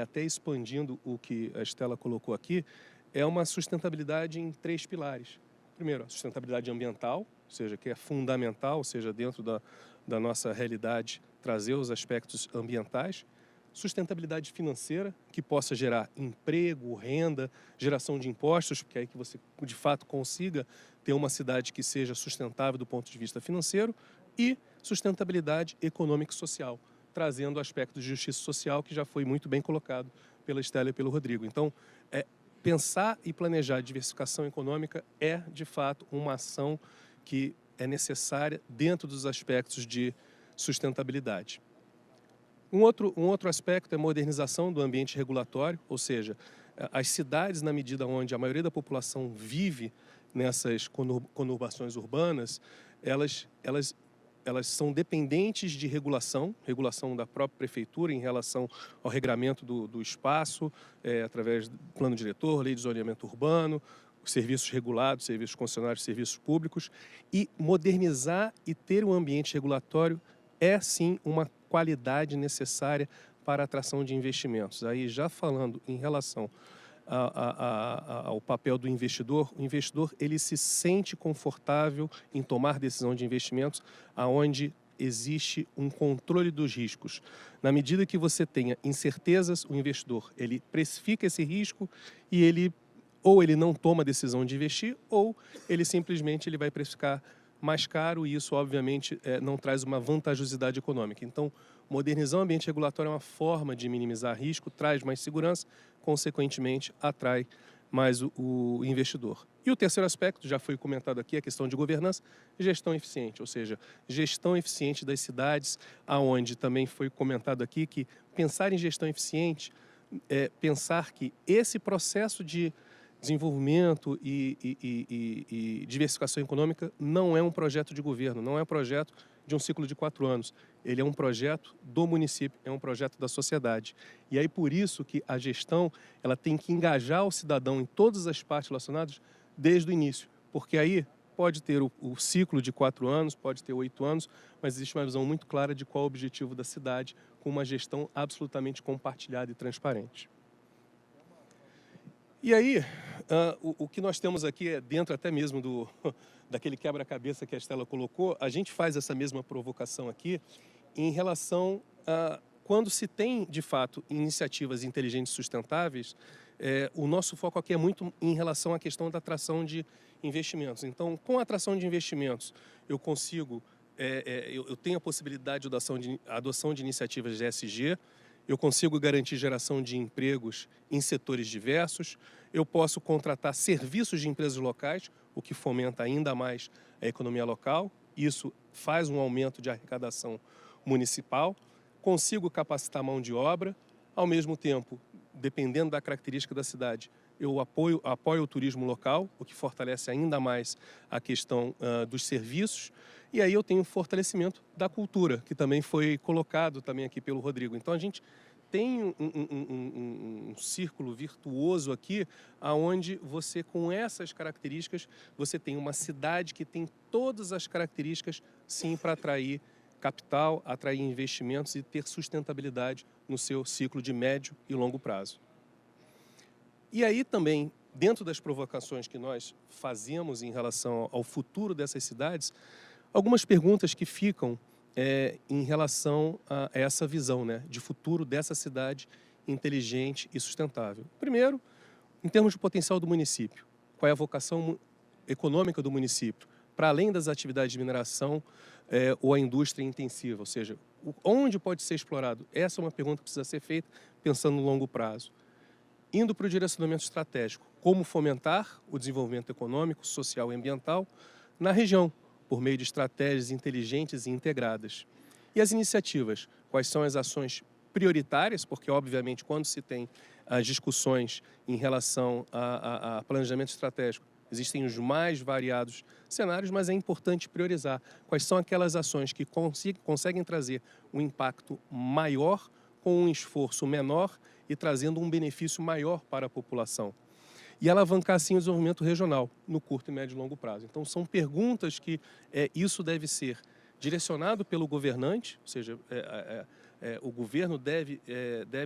até expandindo o que a Estela colocou aqui, é uma sustentabilidade em 3 pilares. Primeiro, a sustentabilidade ambiental, ou seja, que é fundamental, ou seja, dentro da nossa realidade, trazer os aspectos ambientais. Sustentabilidade financeira, que possa gerar emprego, renda, geração de impostos, porque é aí que você, de fato, consiga ter uma cidade que seja sustentável do ponto de vista financeiro. E sustentabilidade econômica e social, trazendo o aspecto de justiça social, que já foi muito bem colocado pela Estela e pelo Rodrigo. Então, pensar e planejar a diversificação econômica é, de fato, uma ação que é necessária dentro dos aspectos de sustentabilidade. Um outro aspecto é a modernização do ambiente regulatório, ou seja, as cidades, na medida onde a maioria da população vive nessas conurbações urbanas, elas são dependentes de regulação da própria prefeitura em relação ao regramento do espaço, através do plano diretor, lei de zoneamento urbano, serviços regulados, serviços concessionários, serviços públicos. E modernizar e ter um ambiente regulatório é, sim, uma qualidade necessária para a atração de investimentos. Aí, já falando em relação ao papel do investidor, o investidor ele se sente confortável em tomar decisão de investimentos aonde existe um controle dos riscos. Na medida que você tenha incertezas, o investidor ele precifica esse risco e ele não toma a decisão de investir, ou ele simplesmente vai precificar mais caro, e isso obviamente não traz uma vantajosidade econômica. Então, modernizar o ambiente regulatório é uma forma de minimizar risco, traz mais segurança, consequentemente atrai mais o investidor. E o terceiro aspecto, já foi comentado aqui, a questão de governança, gestão eficiente, ou seja, gestão eficiente das cidades, aonde também foi comentado aqui que pensar em gestão eficiente é pensar que esse processo de desenvolvimento e diversificação econômica não é um projeto de governo, não é um projeto de um ciclo de 4 anos. Ele é um projeto do município, é um projeto da sociedade. E aí por isso que a gestão ela tem que engajar o cidadão em todas as partes relacionadas desde o início, porque aí pode ter o ciclo de 4 anos, pode ter 8 anos, mas existe uma visão muito clara de qual é o objetivo da cidade, com uma gestão absolutamente compartilhada e transparente. E aí, o que nós temos aqui é dentro até mesmo daquele quebra-cabeça que a Estela colocou, a gente faz essa mesma provocação aqui em relação a quando se tem, de fato, iniciativas inteligentes e sustentáveis, o nosso foco aqui é muito em relação à questão da atração de investimentos. Então, com a atração de investimentos, eu consigo, eu tenho a possibilidade de adoção de iniciativas de ESG, eu consigo garantir geração de empregos em setores diversos, eu posso contratar serviços de empresas locais, o que fomenta ainda mais a economia local, isso faz um aumento de arrecadação municipal, consigo capacitar mão de obra, ao mesmo tempo, dependendo da característica da cidade, eu apoio o turismo local, o que fortalece ainda mais a questão dos serviços, e aí eu tenho o fortalecimento da cultura, que também foi colocado também aqui pelo Rodrigo. Então a gente tem um círculo virtuoso aqui, aonde você, com essas características, você tem uma cidade que tem todas as características, sim, para atrair capital, atrair investimentos e ter sustentabilidade no seu ciclo de médio e longo prazo. E aí também, dentro das provocações que nós fazemos em relação ao futuro dessas cidades, algumas perguntas que ficam em relação a essa visão, né, de futuro dessa cidade inteligente e sustentável. Primeiro, em termos de potencial do município, qual é a vocação econômica do município, para além das atividades de mineração ou a indústria intensiva, ou seja, onde pode ser explorado? Essa é uma pergunta que precisa ser feita pensando no longo prazo. Indo para o direcionamento estratégico, como fomentar o desenvolvimento econômico, social e ambiental na região, por meio de estratégias inteligentes e integradas. E as iniciativas? Quais são as ações prioritárias? Porque, obviamente, quando se tem as discussões em relação a planejamento estratégico, existem os mais variados cenários, mas é importante priorizar quais são aquelas ações que conseguem trazer um impacto maior com um esforço menor e trazendo um benefício maior para a população. E alavancar, assim, o desenvolvimento regional no curto, médio e longo prazo. Então, são perguntas que isso deve ser direcionado pelo governante, ou seja, o governo deve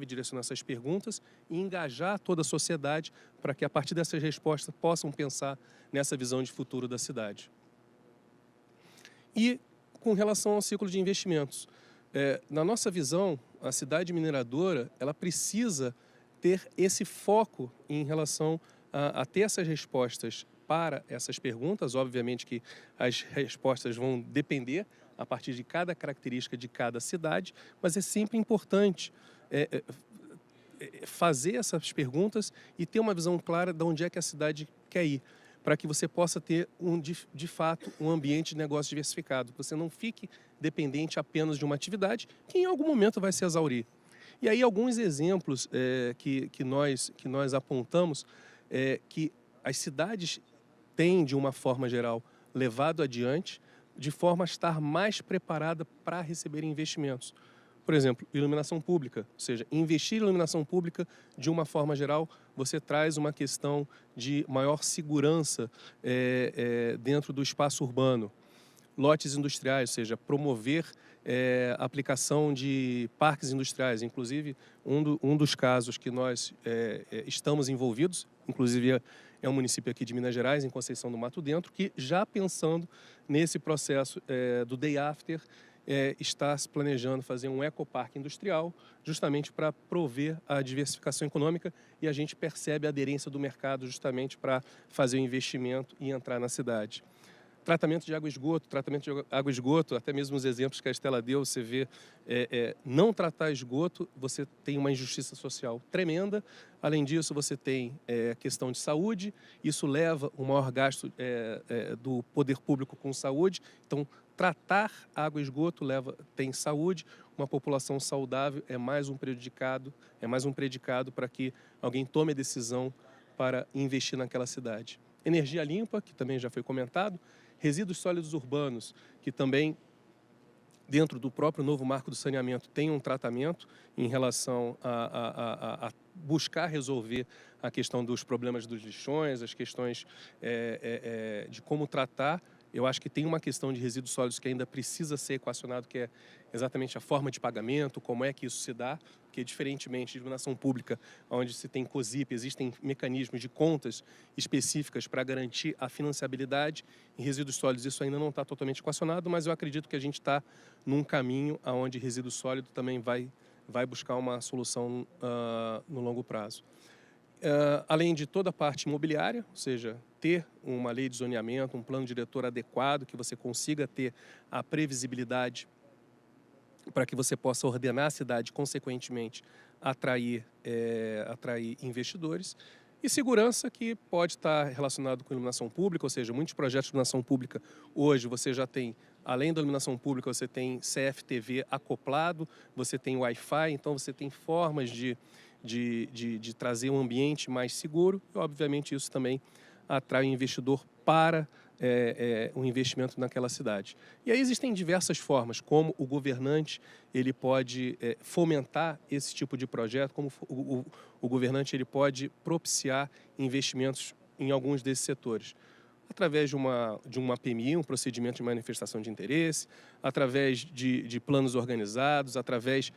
direcionar essas perguntas e engajar toda a sociedade para que, a partir dessas respostas, possam pensar nessa visão de futuro da cidade. E com relação ao ciclo de investimentos, na nossa visão, a cidade mineradora ela precisa ter esse foco em relação a ter essas respostas para essas perguntas. Obviamente que as respostas vão depender a partir de cada característica de cada cidade, mas é sempre importante fazer essas perguntas e ter uma visão clara de onde é que a cidade quer ir, para que você possa ter, de fato, um ambiente de negócio diversificado, que você não fique dependente apenas de uma atividade que em algum momento vai se exaurir. E aí alguns exemplos que nós apontamos que as cidades têm, de uma forma geral, levado adiante de forma a estar mais preparada para receber investimentos. Por exemplo, iluminação pública, ou seja, investir em iluminação pública, de uma forma geral, você traz uma questão de maior segurança dentro do espaço urbano. Lotes industriais, ou seja, promover a aplicação de parques industriais. Inclusive, um dos casos que nós estamos envolvidos, inclusive é um município aqui de Minas Gerais, em Conceição do Mato Dentro, que já pensando nesse processo do Day After, está se planejando fazer um ecoparque industrial, justamente para prover a diversificação econômica, e a gente percebe a aderência do mercado justamente para fazer o investimento e entrar na cidade. Tratamento de água e esgoto, até mesmo os exemplos que a Estela deu, você vê, não tratar esgoto, você tem uma injustiça social tremenda. Além disso, você tem a questão de saúde, isso leva um maior gasto do poder público com saúde. Então, tratar água e esgoto tem saúde, uma população saudável é mais um predicado para que alguém tome a decisão para investir naquela cidade. Energia limpa, que também já foi comentado. Resíduos sólidos urbanos, que também, dentro do próprio novo marco do saneamento, tem um tratamento em relação a buscar resolver a questão dos problemas dos lixões, as questões de como tratar. Eu acho que tem uma questão de resíduos sólidos que ainda precisa ser equacionado, que é exatamente a forma de pagamento, como é que isso se dá, porque diferentemente de iluminação pública, onde se tem COSIP, existem mecanismos de contas específicas para garantir a financiabilidade. Em resíduos sólidos isso ainda não está totalmente equacionado, mas eu acredito que a gente está num caminho onde resíduo sólido também vai buscar uma solução no longo prazo. Além de toda a parte imobiliária, ou seja, ter uma lei de zoneamento, um plano diretor adequado, que você consiga ter a previsibilidade para que você possa ordenar a cidade, consequentemente, atrair investidores. E segurança, que pode estar relacionado com iluminação pública, ou seja, muitos projetos de iluminação pública, hoje você já tem, além da iluminação pública, você tem CFTV acoplado, você tem Wi-Fi, então você tem formas de trazer um ambiente mais seguro, e obviamente isso também atrai o investidor para um investimento naquela cidade. E aí existem diversas formas, como o governante ele pode fomentar esse tipo de projeto, como o governante ele pode propiciar investimentos em alguns desses setores. Através de uma PMI, um procedimento de manifestação de interesse, através de planos organizados, através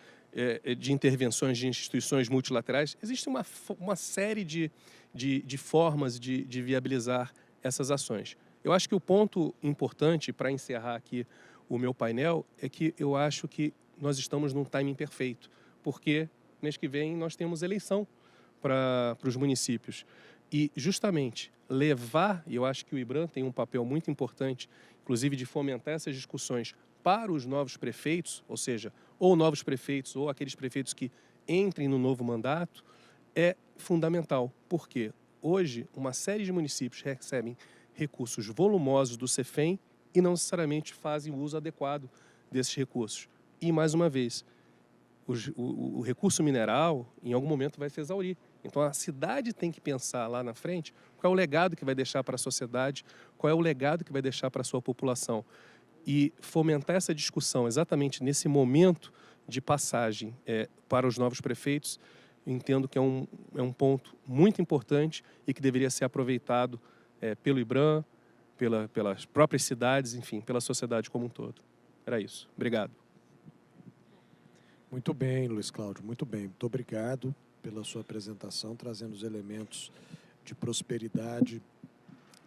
de intervenções de instituições multilaterais. Existe uma série de formas de viabilizar essas ações. Eu acho que o ponto importante, para encerrar aqui o meu painel, é que eu acho que nós estamos num timing perfeito, porque mês que vem nós temos eleição para os municípios. E justamente levar, e eu acho que o IBRAM tem um papel muito importante, inclusive de fomentar essas discussões para os novos prefeitos, ou seja, ou novos prefeitos ou aqueles prefeitos que entrem no novo mandato, é fundamental. Porque hoje uma série de municípios recebem recursos volumosos do CEFEM e não necessariamente fazem o uso adequado desses recursos. E, mais uma vez, o recurso mineral, em algum momento, vai se exaurir. Então, a cidade tem que pensar lá na frente qual é o legado que vai deixar para a sociedade, qual é o legado que vai deixar para a sua população. E fomentar essa discussão exatamente nesse momento de passagem para os novos prefeitos, entendo que é um ponto muito importante e que deveria ser aproveitado pelo IBRAM, pelas próprias cidades, enfim, pela sociedade como um todo. Era isso. Obrigado. Muito bem, Luiz Cláudio, muito bem. Muito obrigado pela sua apresentação, trazendo os elementos de prosperidade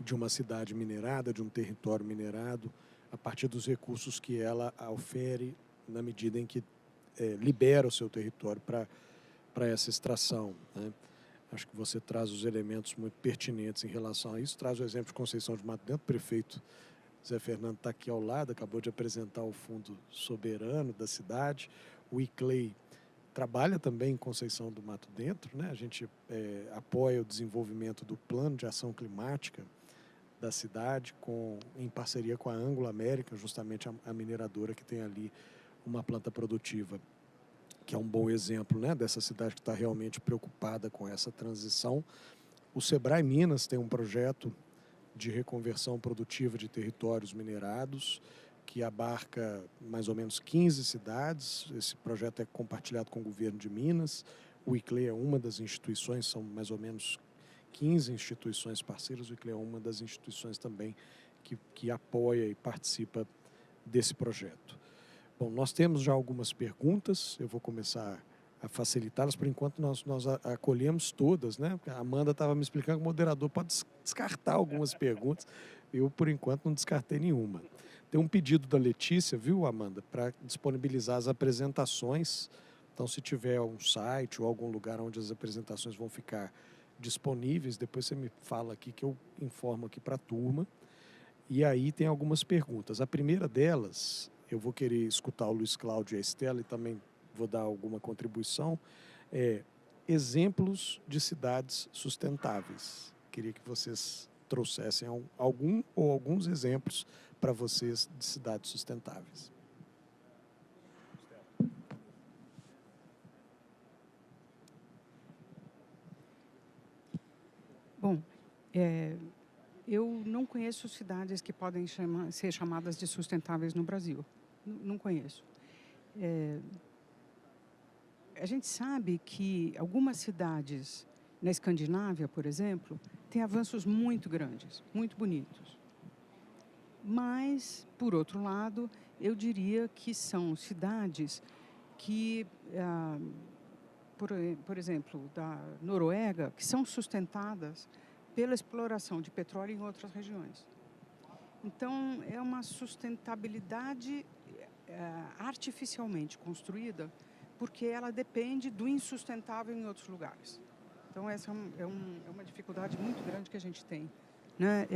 de uma cidade minerada, de um território minerado, a partir dos recursos que ela ofere na medida em que libera o seu território para essa extração, né? Acho que você traz os elementos muito pertinentes em relação a isso. Traz o exemplo de Conceição de Mato Dentro. O prefeito Zé Fernando está aqui ao lado, acabou de apresentar o Fundo Soberano da cidade. O ICLEI trabalha também em Conceição do Mato Dentro, né? A gente apoia o desenvolvimento do Plano de Ação Climática da cidade, em parceria com a Anglo América, justamente a mineradora que tem ali uma planta produtiva, que é um bom exemplo, né, dessa cidade que está realmente preocupada com essa transição. O Sebrae Minas tem um projeto de reconversão produtiva de territórios minerados, que abarca mais ou menos 15 cidades. Esse projeto é compartilhado com o governo de Minas. O ICLEI é uma das instituições, são mais ou menos 15 instituições parceiras. O ICLEI é uma das instituições também que apoia e participa desse projeto. Bom, nós temos já algumas perguntas, eu vou começar a facilitá-las. Por enquanto, nós acolhemos todas, né? A Amanda estava me explicando que o moderador pode descartar algumas perguntas. Eu, por enquanto, não descartei nenhuma. Tem um pedido da Letícia, viu, Amanda, para disponibilizar as apresentações. Então, se tiver um site ou algum lugar onde as apresentações vão ficar disponíveis, depois você me fala aqui que eu informo aqui para a turma. E aí tem algumas perguntas. A primeira delas, eu vou querer escutar o Luiz Cláudio e a Estela e também vou dar alguma contribuição, exemplos de cidades sustentáveis. Queria que vocês trouxessem algum ou alguns exemplos para vocês de cidades sustentáveis. Bom, eu não conheço cidades que podem ser chamadas de sustentáveis no Brasil. Não conheço. A gente sabe que algumas cidades na Escandinávia, por exemplo, têm avanços muito grandes, muito bonitos. Mas, por outro lado, eu diria que são cidades que, por exemplo, da Noruega, que são sustentadas pela exploração de petróleo em outras regiões. Então, é uma sustentabilidade artificialmente construída, porque ela depende do insustentável em outros lugares. Então, essa é uma dificuldade muito grande que a gente tem, né?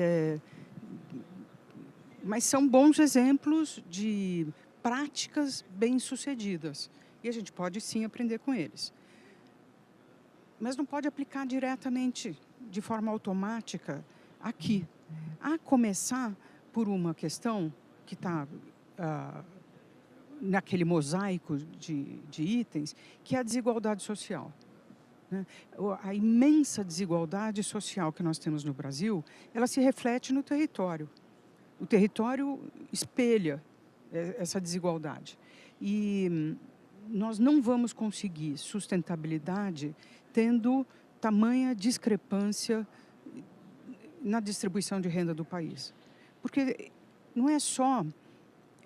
Mas são bons exemplos de práticas bem-sucedidas, e a gente pode, sim, aprender com eles. Mas não pode aplicar diretamente, de forma automática, aqui. A começar por uma questão que está naquele mosaico de itens, que é a desigualdade social, né? A imensa desigualdade social que nós temos no Brasil, ela se reflete no território. O território espelha essa desigualdade. E nós não vamos conseguir sustentabilidade tendo tamanha discrepância na distribuição de renda do país. Porque não é só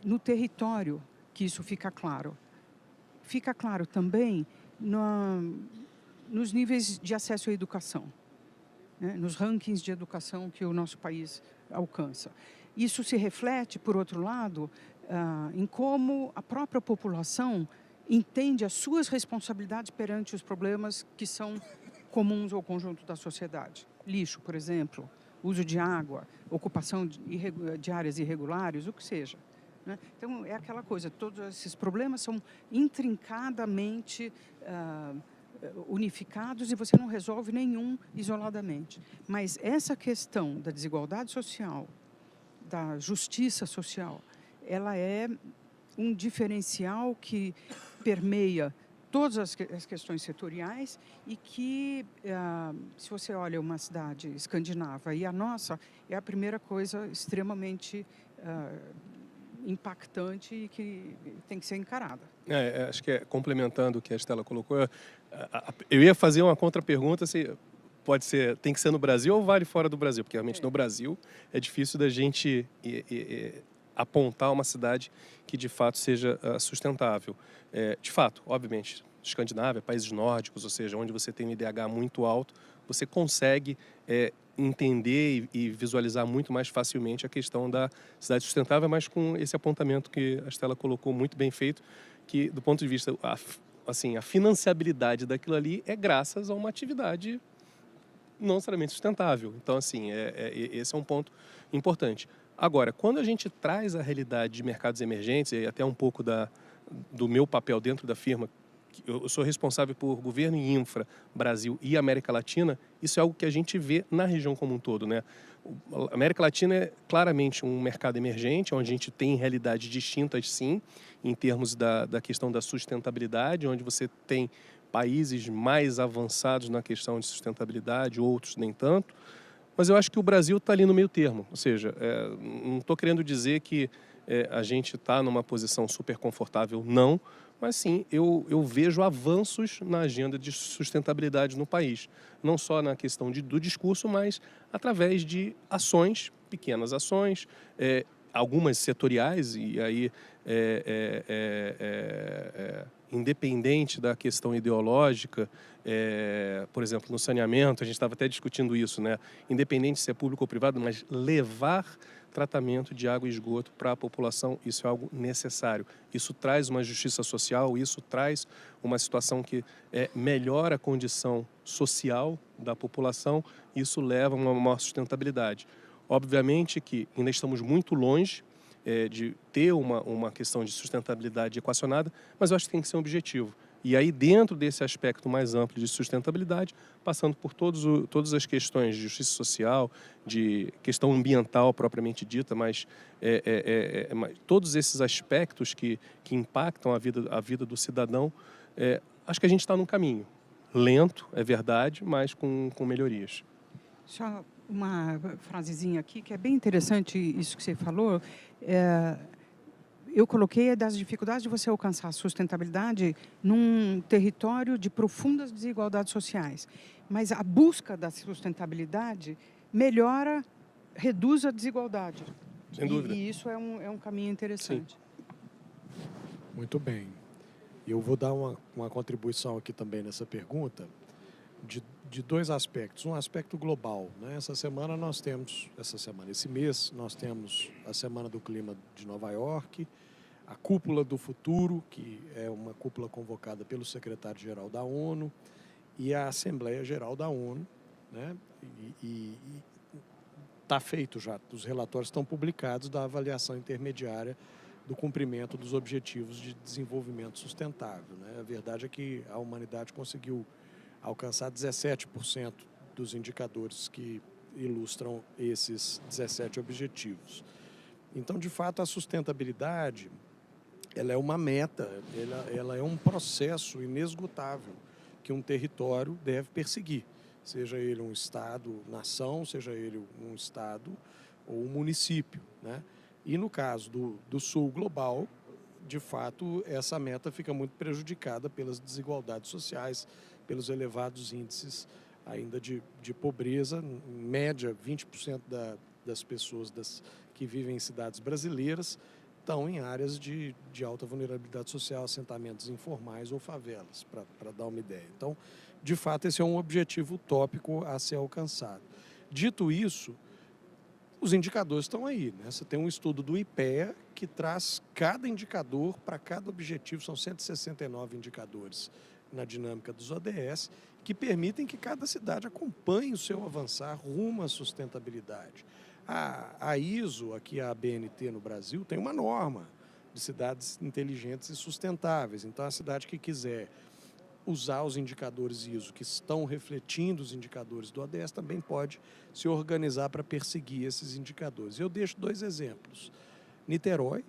no território que isso fica claro. Fica claro também nos níveis de acesso à educação, né? Nos rankings de educação que o nosso país alcança. Isso se reflete, por outro lado, em como a própria população entende as suas responsabilidades perante os problemas que são comuns ao conjunto da sociedade. Lixo, por exemplo, uso de água, ocupação de áreas irregulares, o que seja, né? Então, é aquela coisa, todos esses problemas são intrincadamente unificados e você não resolve nenhum isoladamente. Mas essa questão da desigualdade social, da justiça social, ela é um diferencial que permeia todas as questões setoriais e que, se você olha uma cidade escandinava e a nossa, é a primeira coisa extremamente impactante e que tem que ser encarada. Acho que complementando o que a Estela colocou, eu ia fazer uma contra-pergunta se pode ser, tem que ser no Brasil ou vale fora do Brasil, porque realmente no Brasil é difícil da gente apontar uma cidade que de fato seja sustentável. De fato, obviamente, Escandinávia, países nórdicos, ou seja, onde você tem um IDH muito alto, você consegue entender e visualizar muito mais facilmente a questão da cidade sustentável, mas com esse apontamento que a Estela colocou muito bem feito, que do ponto de vista, a financiabilidade daquilo ali é graças a uma atividade não necessariamente sustentável. Então, assim, esse é um ponto importante. Agora, quando a gente traz a realidade de mercados emergentes, e até um pouco do meu papel dentro da firma, eu sou responsável por governo e infra, Brasil e América Latina, isso é algo que a gente vê na região como um todo, né? A América Latina é claramente um mercado emergente, onde a gente tem realidades distintas, sim, em termos da questão da sustentabilidade, onde você tem países mais avançados na questão de sustentabilidade, outros nem tanto, mas eu acho que o Brasil está ali no meio termo, ou seja, não estou querendo dizer que a gente está numa posição super confortável, não, mas sim, eu vejo avanços na agenda de sustentabilidade no país, não só na questão do discurso, mas através de ações, pequenas ações, algumas setoriais, e aí independente da questão ideológica, por exemplo, no saneamento, a gente estava até discutindo isso, né? Independente se é público ou privado, mas levar tratamento de água e esgoto para a população, isso é algo necessário. Isso traz uma justiça social, isso traz uma situação que melhora a condição social da população, isso leva a uma maior sustentabilidade. Obviamente que ainda estamos muito longe de ter uma questão de sustentabilidade equacionada, mas eu acho que tem que ser um objetivo. E aí, dentro desse aspecto mais amplo de sustentabilidade, passando por todas as questões de justiça social, de questão ambiental propriamente dita, mas todos esses aspectos que impactam a vida do cidadão, acho que a gente está num caminho. Lento, é verdade, mas com melhorias. Só uma frasezinha aqui, que é bem interessante isso que você falou. Eu coloquei das dificuldades de você alcançar a sustentabilidade num território de profundas desigualdades sociais. Mas a busca da sustentabilidade reduz a desigualdade. Sem dúvida. E isso é um caminho interessante. Sim. Muito bem. Eu vou dar uma contribuição aqui também nessa pergunta de dois aspectos. Um aspecto global, né? Esse mês, nós temos a Semana do Clima de Nova York, a Cúpula do Futuro, que é uma cúpula convocada pelo secretário-geral da ONU, e a Assembleia Geral da ONU, né? E está feito já, os relatórios estão publicados da avaliação intermediária do cumprimento dos Objetivos de Desenvolvimento Sustentável, né? A verdade é que a humanidade conseguiu alcançar 17% dos indicadores que ilustram esses 17 objetivos. Então, de fato, a sustentabilidade, ela é uma meta, ela é um processo inesgotável que um território deve perseguir, seja ele um estado, nação, seja ele um estado ou um município, né? E no caso do sul global, de fato, essa meta fica muito prejudicada pelas desigualdades sociais, pelos elevados índices ainda de pobreza. Em média, 20% das pessoas que vivem em cidades brasileiras estão em áreas de alta vulnerabilidade social, assentamentos informais ou favelas, para dar uma ideia. Então, de fato, esse é um objetivo utópico a ser alcançado. Dito isso, os indicadores estão aí, né? Você tem um estudo do IPEA que traz cada indicador para cada objetivo, são 169 indicadores na dinâmica dos ODS, que permitem que cada cidade acompanhe o seu avançar rumo à sustentabilidade. A ISO, aqui a ABNT no Brasil, tem uma norma de cidades inteligentes e sustentáveis. Então, a cidade que quiser usar os indicadores ISO que estão refletindo os indicadores do ODS também pode se organizar para perseguir esses indicadores. Eu deixo dois exemplos. Niterói,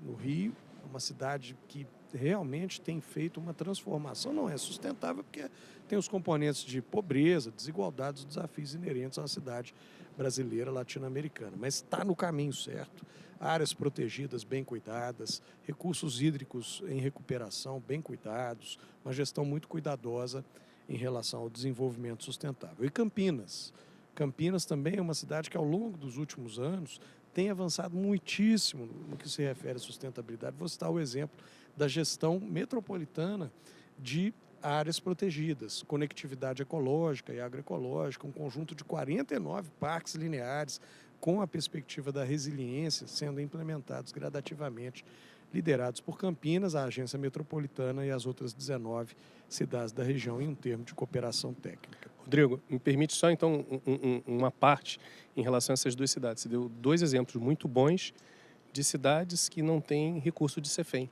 no Rio, uma cidade que realmente tem feito uma transformação. Não é sustentável porque tem os componentes de pobreza, desigualdade, os desafios inerentes a uma cidade brasileira, latino-americana. Mas está no caminho certo. Áreas protegidas bem cuidadas, recursos hídricos em recuperação bem cuidados, uma gestão muito cuidadosa em relação ao desenvolvimento sustentável. E Campinas. Campinas também é uma cidade que, ao longo dos últimos anos, tem avançado muitíssimo no que se refere à sustentabilidade. Vou citar o exemplo da gestão metropolitana de áreas protegidas, conectividade ecológica e agroecológica, um conjunto de 49 parques lineares com a perspectiva da resiliência sendo implementados gradativamente, liderados por Campinas, a agência metropolitana e as outras 19 cidades da região em um termo de cooperação técnica. Rodrigo, me permite só então uma parte em relação a essas duas cidades. Você deu dois exemplos muito bons de cidades que não têm recurso de CEFEM.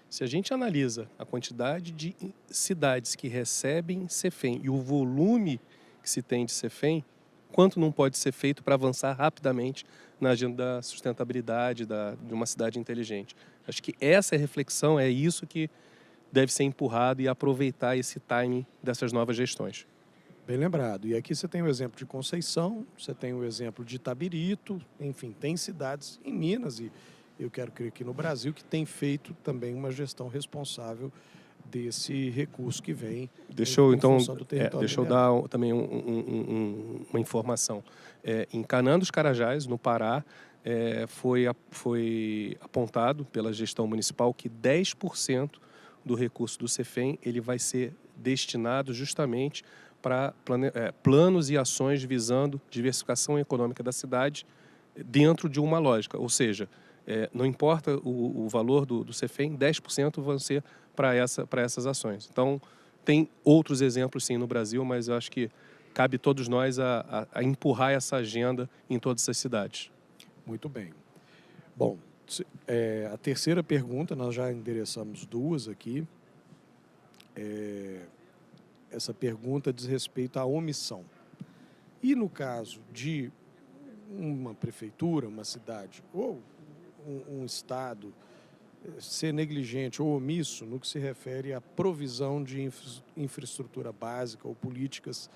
Se a gente analisa a quantidade de cidades que recebem CEFEM e o volume que se tem de CEFEM, quanto não pode ser feito para avançar rapidamente na agenda da sustentabilidade de uma cidade inteligente. Acho que essa reflexão, é isso que deve ser empurrado e aproveitar esse timing dessas novas gestões. Bem lembrado. E aqui você tem o exemplo de Conceição, você tem o exemplo de Itabirito, enfim, tem cidades em Minas e eu quero crer que no Brasil que tem feito também uma gestão responsável desse recurso que vem Deixa eu dar também uma informação. Em Canaã dos Carajás, no Pará, foi apontado pela gestão municipal que 10% do recurso do CEFEM ele vai ser destinado justamente para planos e ações visando diversificação econômica da cidade dentro de uma lógica, ou seja, não importa o valor do CEFEM, 10% vão ser para essas ações. Então, tem outros exemplos sim no Brasil, mas eu acho que cabe todos nós a empurrar essa agenda em todas as cidades. Muito bem. Bom, a terceira pergunta, nós já endereçamos duas aqui. Essa pergunta diz respeito à omissão. E no caso de uma prefeitura, uma cidade ou um estado ser negligente ou omisso no que se refere à provisão de infraestrutura básica ou políticas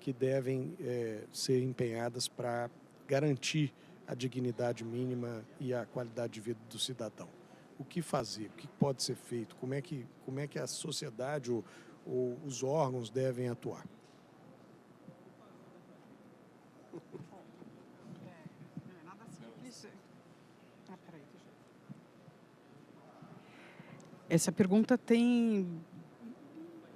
que devem ser empenhadas para garantir a dignidade mínima e a qualidade de vida do cidadão. O que fazer? O que pode ser feito? Como é que a sociedade ou os órgãos devem atuar? Nada simples. Essa pergunta tem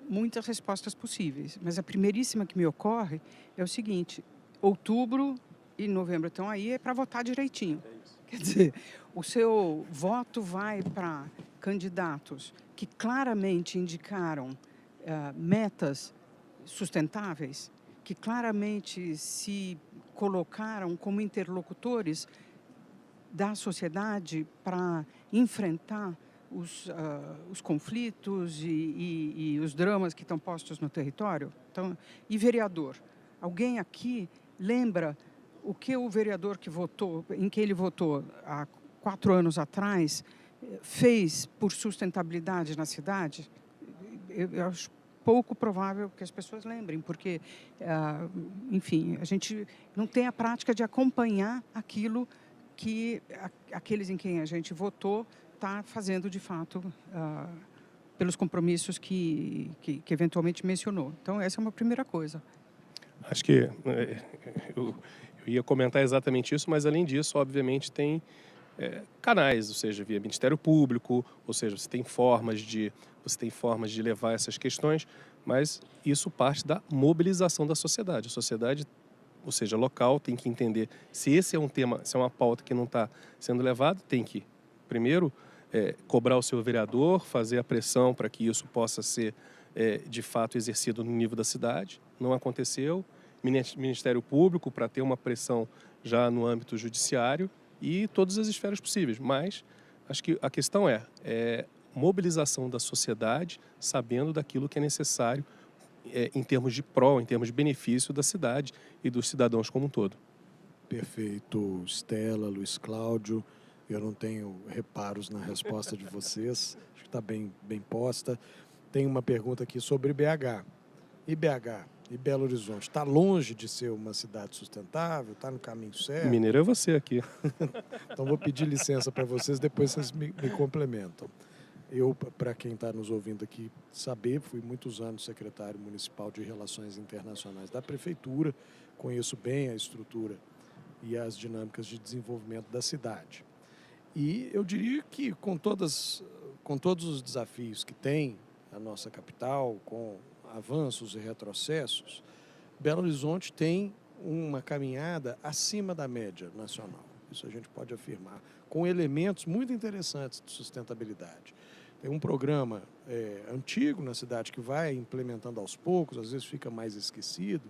muitas respostas possíveis, mas a primeiríssima que me ocorre é o seguinte: outubro e novembro estão aí, é para votar direitinho. Quer dizer, o seu voto vai para candidatos que claramente indicaram metas sustentáveis, que claramente se colocaram como interlocutores da sociedade para enfrentar os conflitos e os dramas que estão postos no território. Então, e vereador? Alguém aqui lembra o que o vereador em que ele votou há 4 anos atrás fez por sustentabilidade na cidade? Eu acho pouco provável que as pessoas lembrem, porque, enfim, a gente não tem a prática de acompanhar aquilo que aqueles em quem a gente votou está fazendo de fato pelos compromissos que eventualmente mencionou. Então, essa é uma primeira coisa. Acho que eu ia comentar exatamente isso, mas além disso, obviamente, tem canais, ou seja, via Ministério Público, ou seja, você tem formas de levar essas questões, mas isso parte da mobilização da sociedade. A sociedade, ou seja, local, tem que entender se esse é um tema, se é uma pauta que não está sendo levada, tem que, primeiro, cobrar o seu vereador, fazer a pressão para que isso possa ser, de fato, exercido no nível da cidade. Não aconteceu. Ministério Público, para ter uma pressão já no âmbito judiciário e todas as esferas possíveis. Mas acho que a questão é mobilização da sociedade, sabendo daquilo que é necessário em termos de em termos de benefício da cidade e dos cidadãos como um todo. Perfeito, Stella, Luiz Cláudio. Eu não tenho reparos na resposta de vocês. Acho que está bem posta. Tem uma pergunta aqui sobre BH. E BH, e Belo Horizonte, está longe de ser uma cidade sustentável? Está no caminho certo? Mineiro é você aqui. Então, vou pedir licença para vocês, depois vocês me complementam. Eu, para quem está nos ouvindo aqui saber, fui muitos anos secretário municipal de Relações Internacionais da Prefeitura, conheço bem a estrutura e as dinâmicas de desenvolvimento da cidade. E eu diria que com todos os desafios que tem a nossa capital, com avanços e retrocessos, Belo Horizonte tem uma caminhada acima da média nacional. Isso a gente pode afirmar, com elementos muito interessantes de sustentabilidade. Tem um programa antigo na cidade que vai implementando aos poucos, às vezes fica mais esquecido.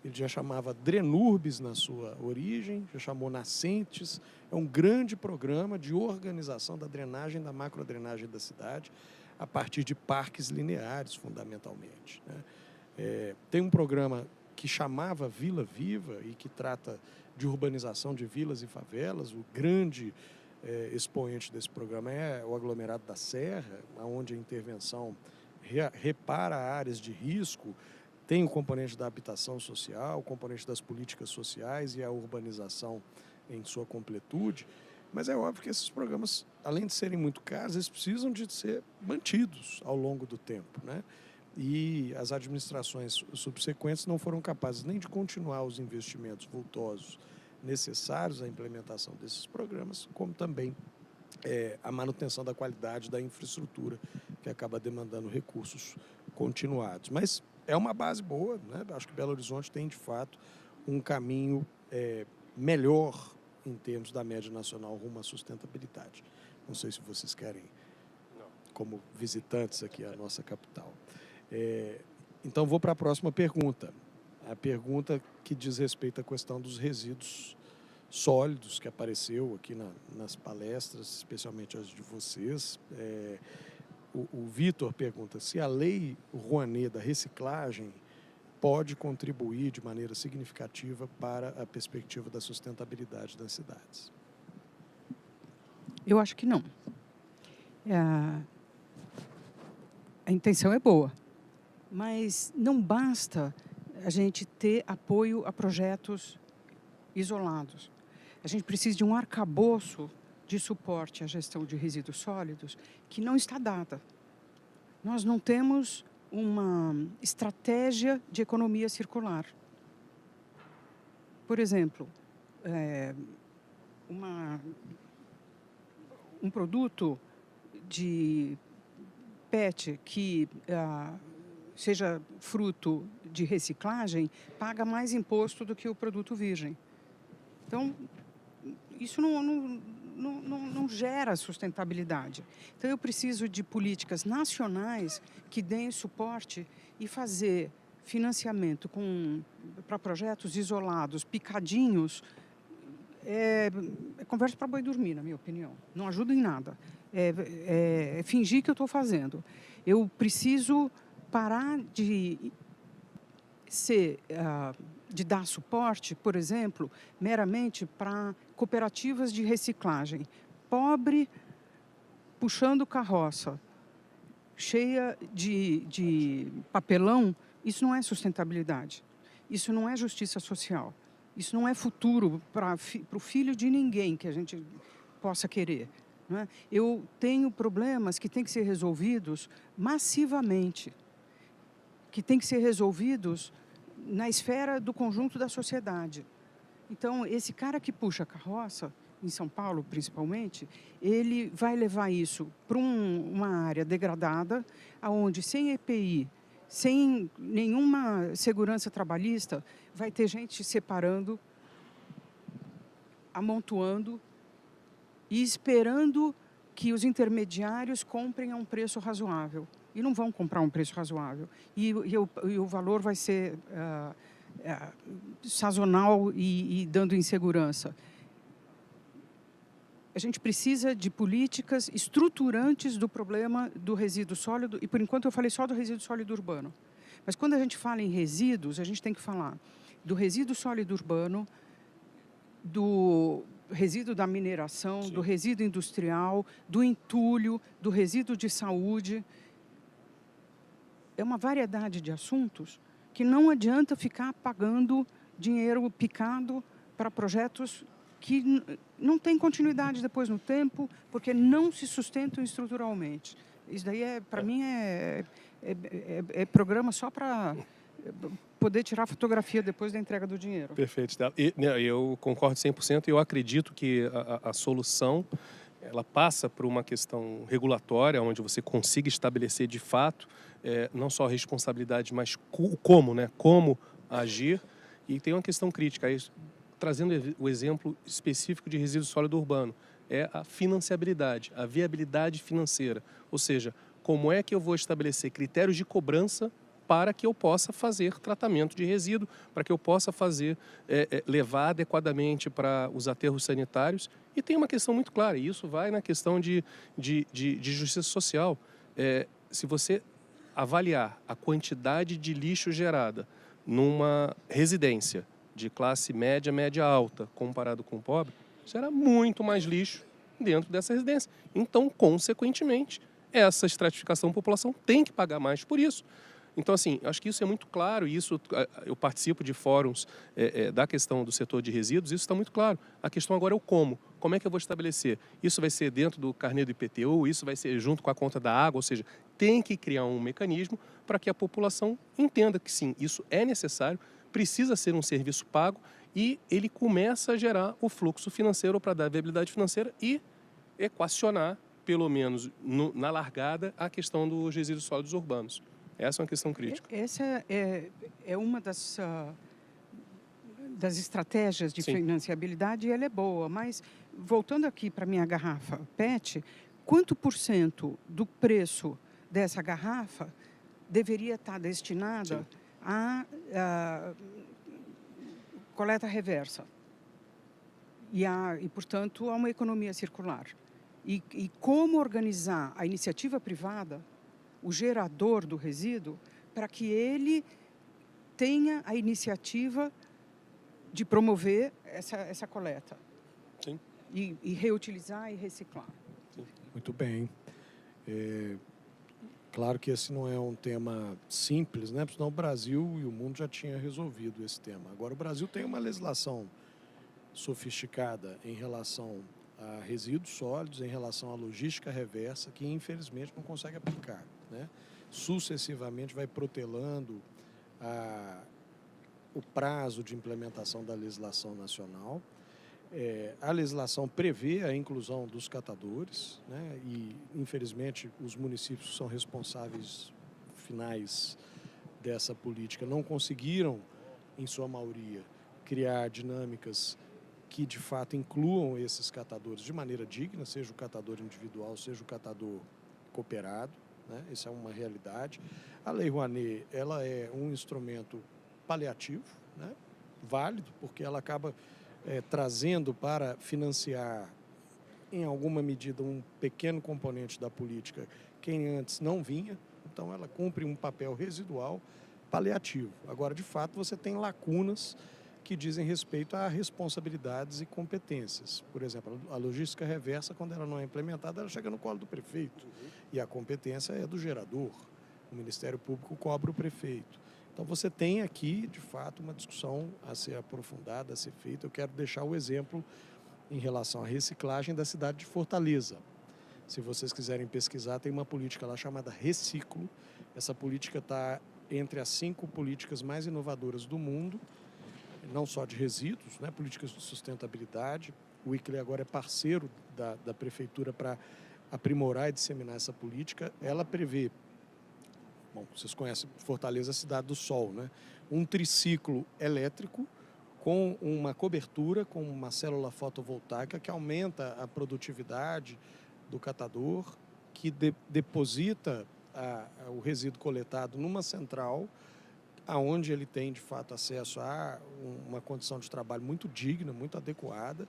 Ele já chamava Drenurbis na sua origem, já chamou Nascentes. É um grande programa de organização da drenagem, da macrodrenagem da cidade, a partir de parques lineares, fundamentalmente, né? Tem um programa que chamava Vila Viva e que trata de urbanização de vilas e favelas. O grande expoente desse programa é o aglomerado da Serra, onde a intervenção repara áreas de risco, tem o componente da habitação social, o componente das políticas sociais e a urbanização em sua completude. Mas é óbvio que esses programas, além de serem muito caros, eles precisam de ser mantidos ao longo do tempo, né? E as administrações subsequentes não foram capazes nem de continuar os investimentos vultosos necessários à implementação desses programas, como também a manutenção da qualidade da infraestrutura, que acaba demandando recursos continuados. Mas é uma base boa, né? Acho que Belo Horizonte tem, de fato, um caminho melhor em termos da média nacional rumo à sustentabilidade. Não sei se vocês querem, como visitantes aqui à nossa capital. Então, vou para a próxima pergunta. A pergunta que diz respeito à questão dos resíduos sólidos, que apareceu aqui nas palestras, especialmente as de vocês. O Vitor pergunta se a lei Rouanet da reciclagem pode contribuir de maneira significativa para a perspectiva da sustentabilidade das cidades. Eu acho que não. A intenção é boa, mas não basta a gente ter apoio a projetos isolados. A gente precisa de um arcabouço de suporte à gestão de resíduos sólidos que não está dada. Nós não temos uma estratégia de economia circular. Por exemplo, um produto de PET que seja fruto de reciclagem paga mais imposto do que o produto virgem. Então, isso não gera sustentabilidade. Então, eu preciso de políticas nacionais que deem suporte e fazer financiamento para projetos isolados, picadinhos. É conversa para boi dormir, na minha opinião. Não ajuda em nada. É fingir que eu estou fazendo. Eu preciso parar de dar suporte, por exemplo, meramente para cooperativas de reciclagem. Pobre, puxando carroça, cheia de papelão, isso não é sustentabilidade. Isso não é justiça social. Isso não é futuro para o filho de ninguém que a gente possa querer. Não é? Eu tenho problemas que têm que ser resolvidos massivamente, que têm que ser resolvidos na esfera do conjunto da sociedade. Então, esse cara que puxa a carroça, em São Paulo principalmente, ele vai levar isso para uma área degradada, onde sem EPI, sem nenhuma segurança trabalhista, vai ter gente separando, amontoando e esperando que os intermediários comprem a um preço razoável. E não vão comprar um preço razoável. E o valor vai ser sazonal e dando insegurança. A gente precisa de políticas estruturantes do problema do resíduo sólido, e por enquanto eu falei só do resíduo sólido urbano. Mas quando a gente fala em resíduos, a gente tem que falar do resíduo sólido urbano, resíduo da mineração, Sim. do resíduo industrial, do entulho, do resíduo de saúde. É uma variedade de assuntos que não adianta ficar pagando dinheiro picado para projetos que não têm continuidade depois no tempo, porque não se sustentam estruturalmente. Isso daí, para mim, é programa só para poder tirar fotografia depois da entrega do dinheiro. Perfeito, Stella. E, né, eu concordo 100% e eu acredito que a solução ela passa por uma questão regulatória, onde você consiga estabelecer de fato não só a responsabilidade, mas como, né? Como agir. E tem uma questão crítica, aí, trazendo o exemplo específico de resíduo sólido urbano, é a financiabilidade, a viabilidade financeira. Ou seja, como é que eu vou estabelecer critérios de cobrança para que eu possa fazer tratamento de resíduo, para que eu possa fazer, levar adequadamente para os aterros sanitários. E tem uma questão muito clara, e isso vai na questão de justiça social. Se você avaliar a quantidade de lixo gerada numa residência de classe média, média alta, comparado com o pobre, será muito mais lixo dentro dessa residência. Então, consequentemente, essa estratificação da população tem que pagar mais por isso. Então, assim, acho que isso é muito claro, e isso eu participo de fóruns da questão do setor de resíduos, isso está muito claro. A questão agora é o como. Como é que eu vou estabelecer? Isso vai ser dentro do carnê do IPTU, isso vai ser junto com a conta da água, ou seja, tem que criar um mecanismo para que a população entenda que sim, isso é necessário, precisa ser um serviço pago e ele começa a gerar o fluxo financeiro para dar viabilidade financeira e equacionar, pelo menos na largada, a questão dos resíduos sólidos urbanos. Essa é uma questão crítica. Essa é uma das estratégias de Sim. financiabilidade, e ela é boa. Mas, voltando aqui para a minha garrafa PET, quanto % do preço dessa garrafa deveria estar destinada à coleta reversa e, portanto, a uma economia circular? E como organizar a iniciativa privada, o gerador do resíduo, para que ele tenha a iniciativa de promover essa coleta. Sim. E reutilizar e reciclar. Muito bem. Claro que esse não é um tema simples, né? Porque senão o Brasil e o mundo já tinham resolvido esse tema. Agora, o Brasil tem uma legislação sofisticada em relação a resíduos sólidos, em relação à logística reversa, que infelizmente não consegue aplicar, né? Sucessivamente vai protelando o prazo de implementação da legislação nacional. A legislação prevê a inclusão dos catadores, né? E, infelizmente, os municípios que são responsáveis finais dessa política não conseguiram, em sua maioria, criar dinâmicas que, de fato, incluam esses catadores de maneira digna, seja o catador individual, seja o catador cooperado, né? Isso é uma realidade. A Lei Rouanet, ela é um instrumento paliativo, né? Válido, porque ela acaba trazendo para financiar, em alguma medida, um pequeno componente da política quem antes não vinha. Então, ela cumpre um papel residual paliativo. Agora, de fato, você tem lacunas que dizem respeito a responsabilidades e competências. Por exemplo, a logística reversa, quando ela não é implementada, ela chega no colo do prefeito. E a competência é do gerador. O Ministério Público cobra o prefeito. Então, você tem aqui, de fato, uma discussão a ser aprofundada, a ser feita. Eu quero deixar o exemplo em relação à reciclagem da cidade de Fortaleza. Se vocês quiserem pesquisar, tem uma política lá chamada Reciclo. Essa política está entre as 5 políticas mais inovadoras do mundo, não só de resíduos, né? Políticas de sustentabilidade. O ICLEI agora é parceiro da prefeitura para aprimorar e disseminar essa política. Ela prevê, bom, vocês conhecem Fortaleza, a cidade do sol, né? Um triciclo elétrico com uma cobertura, com uma célula fotovoltaica que aumenta a produtividade do catador, que deposita o resíduo coletado numa central, aonde ele tem, de fato, acesso a uma condição de trabalho muito digna, muito adequada.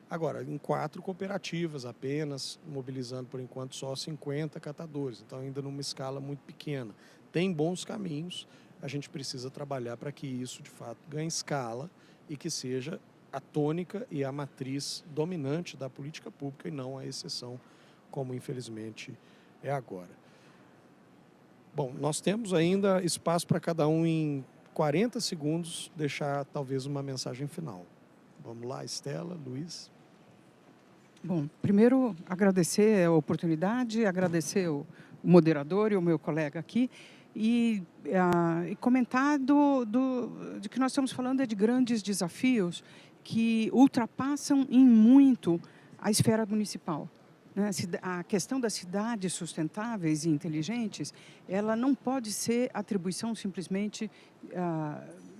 Agora, em 4 cooperativas apenas, mobilizando, por enquanto, só 50 catadores. Então, ainda numa escala muito pequena. Tem bons caminhos, a gente precisa trabalhar para que isso, de fato, ganhe escala e que seja a tônica e a matriz dominante da política pública e não a exceção, como infelizmente é agora. Bom, nós temos ainda espaço para cada um em 40 segundos deixar talvez uma mensagem final. Vamos lá, Estela, Luiz. Bom, primeiro agradecer a oportunidade, agradecer o moderador e o meu colega aqui e comentar de que nós estamos falando de grandes desafios que ultrapassam em muito a esfera municipal. A questão das cidades sustentáveis e inteligentes, ela não pode ser atribuição simplesmente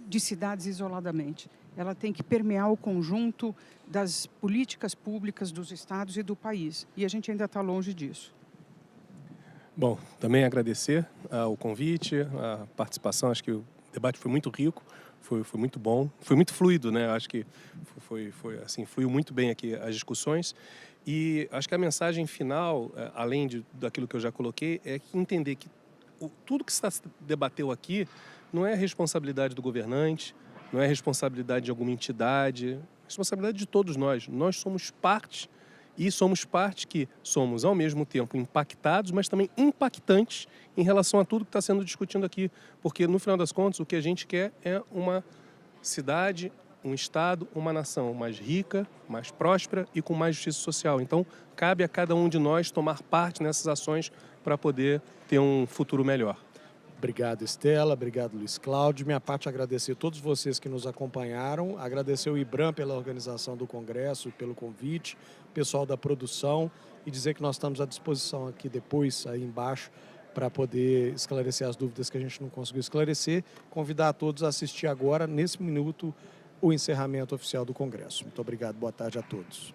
de cidades isoladamente. Ela tem que permear o conjunto das políticas públicas dos estados e do país. E a gente ainda está longe disso. Bom, também agradecer o convite, a participação. Acho que o debate foi muito rico, foi muito bom, foi muito fluido, né? Acho que fluiu muito bem aqui as discussões. E acho que a mensagem final, além daquilo que eu já coloquei, é entender que tudo que se debateu aqui não é responsabilidade do governante, não é responsabilidade de alguma entidade, é responsabilidade de todos nós. Nós somos parte e somos parte que somos, ao mesmo tempo, impactados, mas também impactantes em relação a tudo que está sendo discutido aqui. Porque, no final das contas, o que a gente quer é uma cidade, um estado, uma nação mais rica, mais próspera e com mais justiça social. Então, cabe a cada um de nós tomar parte nessas ações para poder ter um futuro melhor. Obrigado, Estela. Obrigado, Luiz Cláudio. Minha parte, agradecer a todos vocês que nos acompanharam. Agradecer o IBRAM pela organização do Congresso e pelo convite, pessoal da produção, e dizer que nós estamos à disposição aqui depois, aí embaixo, para poder esclarecer as dúvidas que a gente não conseguiu esclarecer. Convidar a todos a assistir agora, nesse minuto, o encerramento oficial do Congresso. Muito obrigado. Boa tarde a todos.